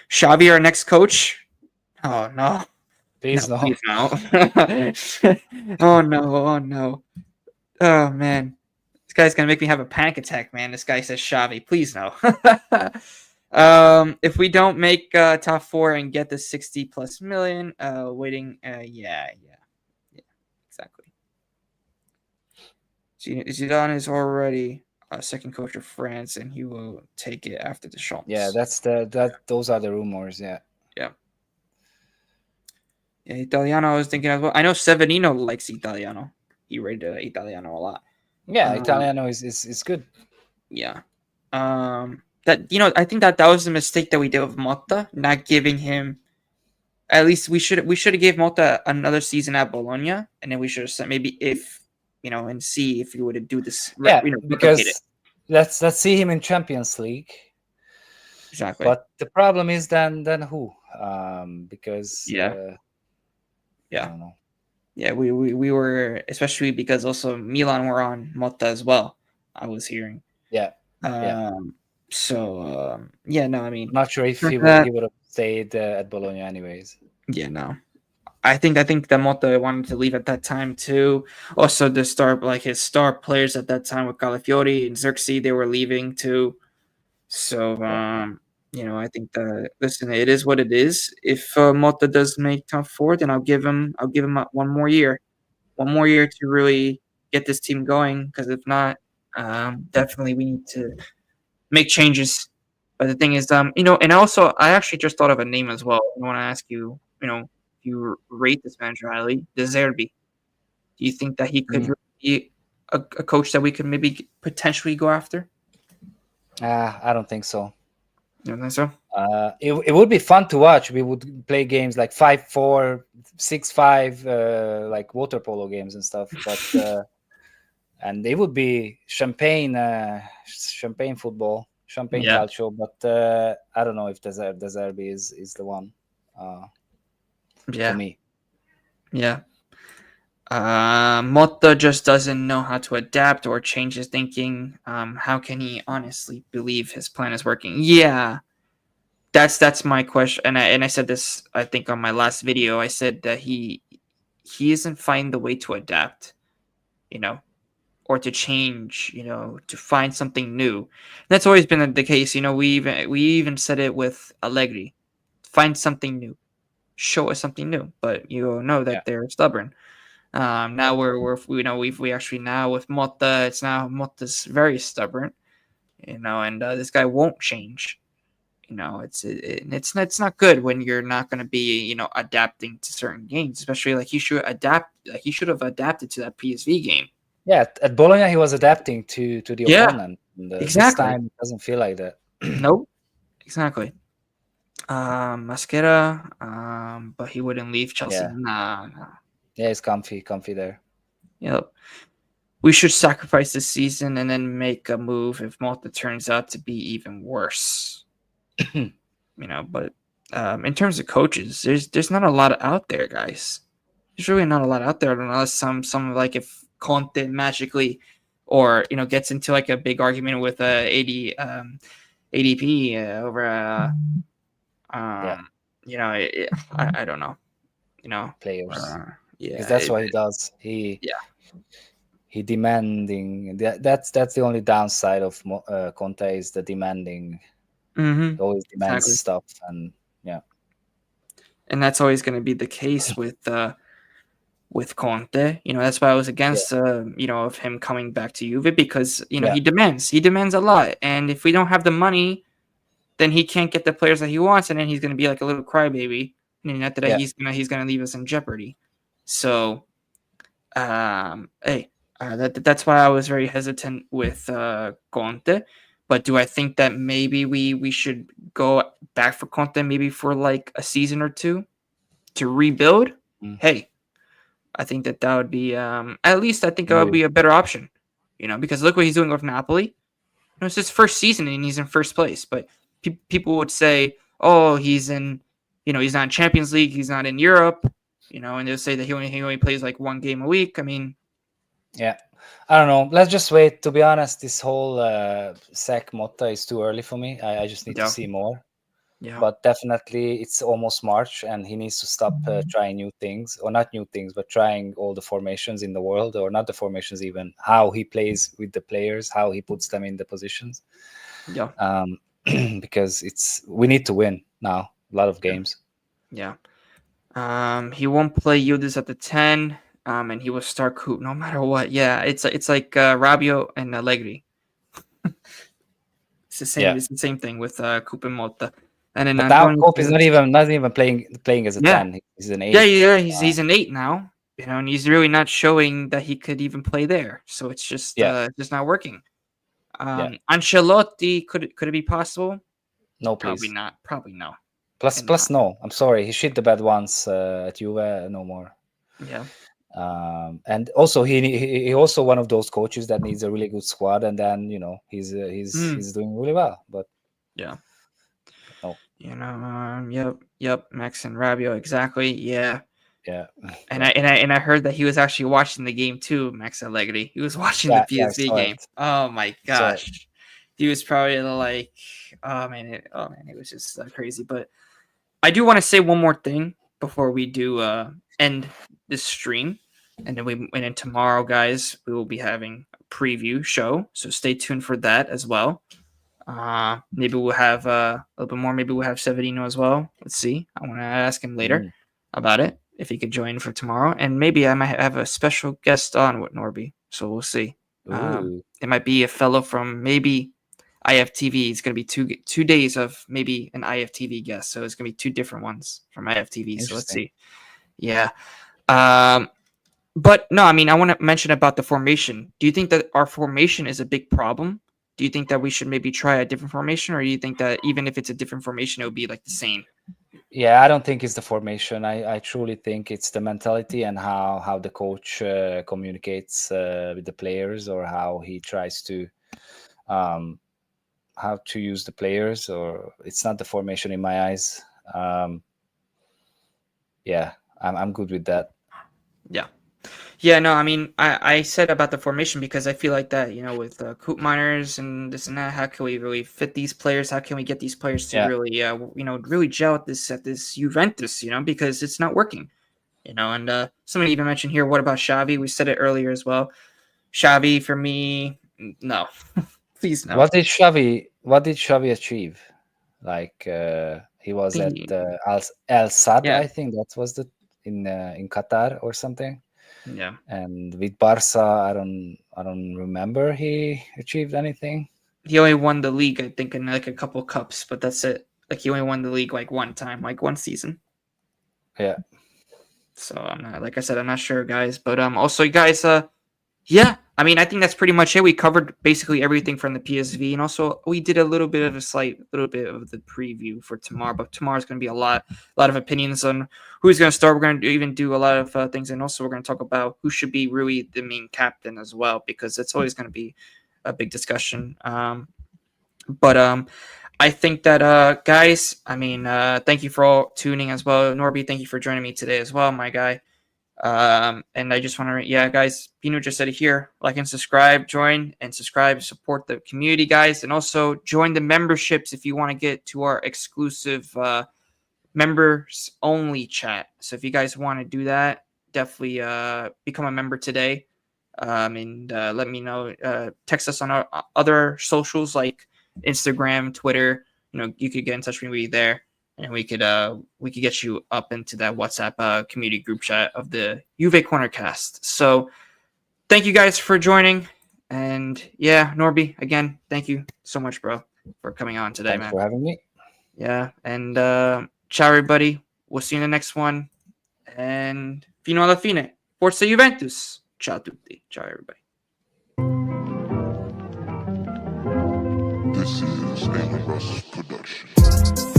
A: Xavi, our next coach. Oh no,
B: please
A: no,
B: no.
A: please no. Oh no, oh no. Oh man, this guy's gonna make me have a panic attack, man. This guy says Xavi. Please no. If we don't make top four and get the 60 plus million, waiting. Yeah, exactly. Zidane is already second coach of France, and he will take it after the
B: Yeah,
A: Champs.
B: that's that. Those are the rumors. Yeah,
A: Yeah. Yeah, Italiano, I was thinking as well. I know Severino likes Italiano. He rated Italiano a lot.
B: yeah.
A: Um,
B: Italiano is good.
A: yeah. That I think that was the mistake that we did with Motta, not giving him. At least we should have gave Motta another season at Bologna, and then we should have said maybe if and see if he would do this,
B: Yeah,
A: replicate it
B: because let's see him in Champions League.
A: exactly.
B: But the problem is then who? Because
A: Yeah,
B: I
A: yeah.
B: don't know.
A: Yeah, we were, especially because also Milan were on Motta as well. I was hearing.
B: Yeah, yeah.
A: Um. So yeah, no, I
B: I'm
A: mean,
B: not sure if he would
A: that,
B: he would have stayed at Bologna anyways.
A: yeah, no. I think that Motta wanted to leave at that time too. Also, his star players at that time with Calafiori and Xerxes, they were leaving too. So
B: Yeah.
A: I think that, listen, it is what it is. If Motta does make top four, then I'll give him one more year. One more year to really get this team going. Because if not, definitely we need to make changes. But the thing is, and also I actually just thought of a name as well. I want to ask you, if you rate this manager highly, De Zerbi. Do you think that he could
B: Mm.
A: really be a coach that we could maybe potentially go after?
B: I don't think so.
A: You don't think so?
B: It would be fun to watch. We would play games like 5-4, 6-5, like water polo games and stuff. But and it would be champagne football, champagne
A: Yeah,
B: calcio. But I don't know if Deserbi is the one for
A: yeah,
B: me.
A: yeah. Motta just doesn't know how to adapt or change his thinking. How can he honestly believe his plan is working? Yeah, that's my question. And I said this, I think, on my last video. I said that he isn't finding the way to adapt, you know, or to change, to find something new. That's always been the case. We even said it with Allegri. Find something new, show us something new. But you know
B: Yeah,
A: that they're stubborn. Now we actually now with Motta, it's now Motta's very stubborn, and this guy won't change. It's not good when you're not going to be adapting to certain games, especially like he should have adapted to that PSV game.
B: yeah. At Bologna, he was adapting to the
A: Yeah,
B: opponent. And, this
A: exactly.
B: time, it doesn't feel like that.
A: Nope, exactly. Mascara, but he wouldn't leave Chelsea.
B: Yeah,
A: Nah, nah.
B: yeah. It's comfy there.
A: Yep. We should sacrifice this season and then make a move if Malta turns out to be even worse. But in terms of coaches, there's not a lot out there, guys. There's really not a lot out there unless some like if Conte magically or gets into like a big argument with ADP over
B: Yeah,
A: I don't know.
B: players. Because
A: Yeah,
B: that's what he does. He
A: yeah.
B: he demanding. That's the only downside of Conte is the demanding.
A: Mm-hmm.
B: He always demands
A: Exactly.
B: stuff, and yeah,
A: And that's always going to be the case with Conte. That's why I was
B: yeah,
A: against of him coming back to Juve because
B: yeah,
A: he demands a lot, and if we don't have the money, then he can't get the players that he wants, and then he's going to be like a little crybaby, and after that
B: yeah.
A: he's gonna leave us in jeopardy. So, hey, that's why I was very hesitant with Conte. But do I think that maybe we should go back for Conte maybe for like a season or two to rebuild?
B: Mm.
A: Hey, I think that would be at least I think that would
B: You,
A: be a better option. Because look what he's doing with Napoli. It's his first season and he's in first place. But people would say, "Oh, he's not in Champions League. He's not in Europe." And they'll say that he only plays like one game a week. I mean,
B: yeah. I don't know. Let's just wait. To be honest, this whole Sec Motta is too early for me. I just need to
A: yeah,
B: see more.
A: yeah,
B: But definitely, it's almost March, and he needs to stop trying new things, or not new things, but trying all the formations in the world, or not the formations, even how he plays with the players, how he puts them in the positions.
A: yeah,
B: Because we need to win now. A lot of
A: yeah,
B: games.
A: yeah. He won't play Yildiz at the 10. And he will start Coop no matter what. Yeah, it's like Rabiot and Allegri. It's the same.
B: Yeah.
A: It's the same thing with Coop and Motta. And then
B: But now
A: going
B: Pope is
A: into
B: not even playing as a
A: yeah,
B: 10. He's an
A: yeah,
B: 8.
A: yeah. He's an 8 now. And he's really not showing that he could even play there. So it's
B: Yeah.
A: just not working.
B: Yeah.
A: Ancelotti, could it be possible?
B: No,
A: Probably
B: please.
A: not. Probably no.
B: Plus,
A: And not.
B: no. I'm sorry. He shit the bed once at Juve. No more.
A: Yeah.
B: And also he also one of those coaches that needs a really good squad, and then he's doing really well. But
A: Yeah.
B: no,
A: Yep. Max and Rabiot, exactly. Yeah.
B: yeah,
A: And
B: yeah,
A: I heard that he was actually watching the game too, Max Allegri. He was watching the
B: yeah. I
A: PSV
B: saw
A: game.
B: it.
A: Oh my
B: Saw it.
A: gosh. He was probably like, oh man, it was just crazy. But I do want to say one more thing before we do end this stream, and then tomorrow, guys, we will be having a preview show, so stay tuned for that as well. Maybe we'll have a little bit more. Maybe we'll have Severino as well. Let's see. I want to ask him later
B: Mm.
A: about it if he could join for tomorrow, and maybe I might have a special guest on with Norby. So we'll see.
B: Ooh,
A: It might be a fellow from maybe IFTV. It's going to be two days of maybe an IFTV guest. So it's going to be two different ones from IFTV. So let's
B: interesting.
A: see. Yeah. But no, I mean, I want to mention about the formation. Do you think that our formation is a big problem? Do you think that we should maybe try a different formation, or do you think that even if it's a different formation, it would be like the same?
B: Yeah, I don't think it's the formation. I truly think it's the mentality and how the coach communicates with the players, or how he tries to um, how to use the players. Or it's not the formation in my eyes. Um, yeah, I'm good with that.
A: Yeah. Yeah, no, I mean, I said about the formation because I feel like that, with Coop miners and this and that, how can we really fit these players? How can we get these players to
B: Yeah,
A: really, really gel at this Juventus, because it's not working, and somebody even mentioned here, what about Xavi? We said it earlier as well. Xavi, for me, no, please no.
B: What did Xavi achieve? Like he was at
A: The,
B: Al Sadd,
A: yeah,
B: I think that was the in Qatar or something.
A: yeah.
B: And with Barca, I don't remember he achieved anything.
A: He only won the league, I think, in like a couple cups, but that's it. Like he only won the league like one time, like one season.
B: Yeah,
A: So I'm not, like I said, I'm not sure, guys. But also, you guys, yeah, I mean, I think that's pretty much it. We covered basically everything from the PSV, and also we did a little bit of little bit of the preview for tomorrow. But tomorrow's going to be a lot of opinions on who's going to start. We're going to even do a lot of things, and also we're going to talk about who should be really the main captain as well, because it's always going to be a big discussion. But I think that guys, I mean, thank you for all tuning as well. Norby, thank you for joining me today as well, my guy. And I just want to, yeah, guys, Pino just said it here. Like and subscribe, support the community, guys, and also join the memberships if you want to get to our exclusive members only chat. So if you guys want to do that, definitely become a member today. And let me know. Text us on our other socials like Instagram, Twitter. You could get in touch with me there, and we could get you up into that WhatsApp community group chat of the JuveCorner cast. So thank you guys for joining, and yeah, Norby, again, thank you so much, bro, for coming on today,
B: thanks
A: man.
B: for having me.
A: Yeah, and ciao, everybody. We'll see you in the next one, and fino alla fine. Forza Juventus. Ciao tutti. Ciao, everybody.
C: This is a Russ production.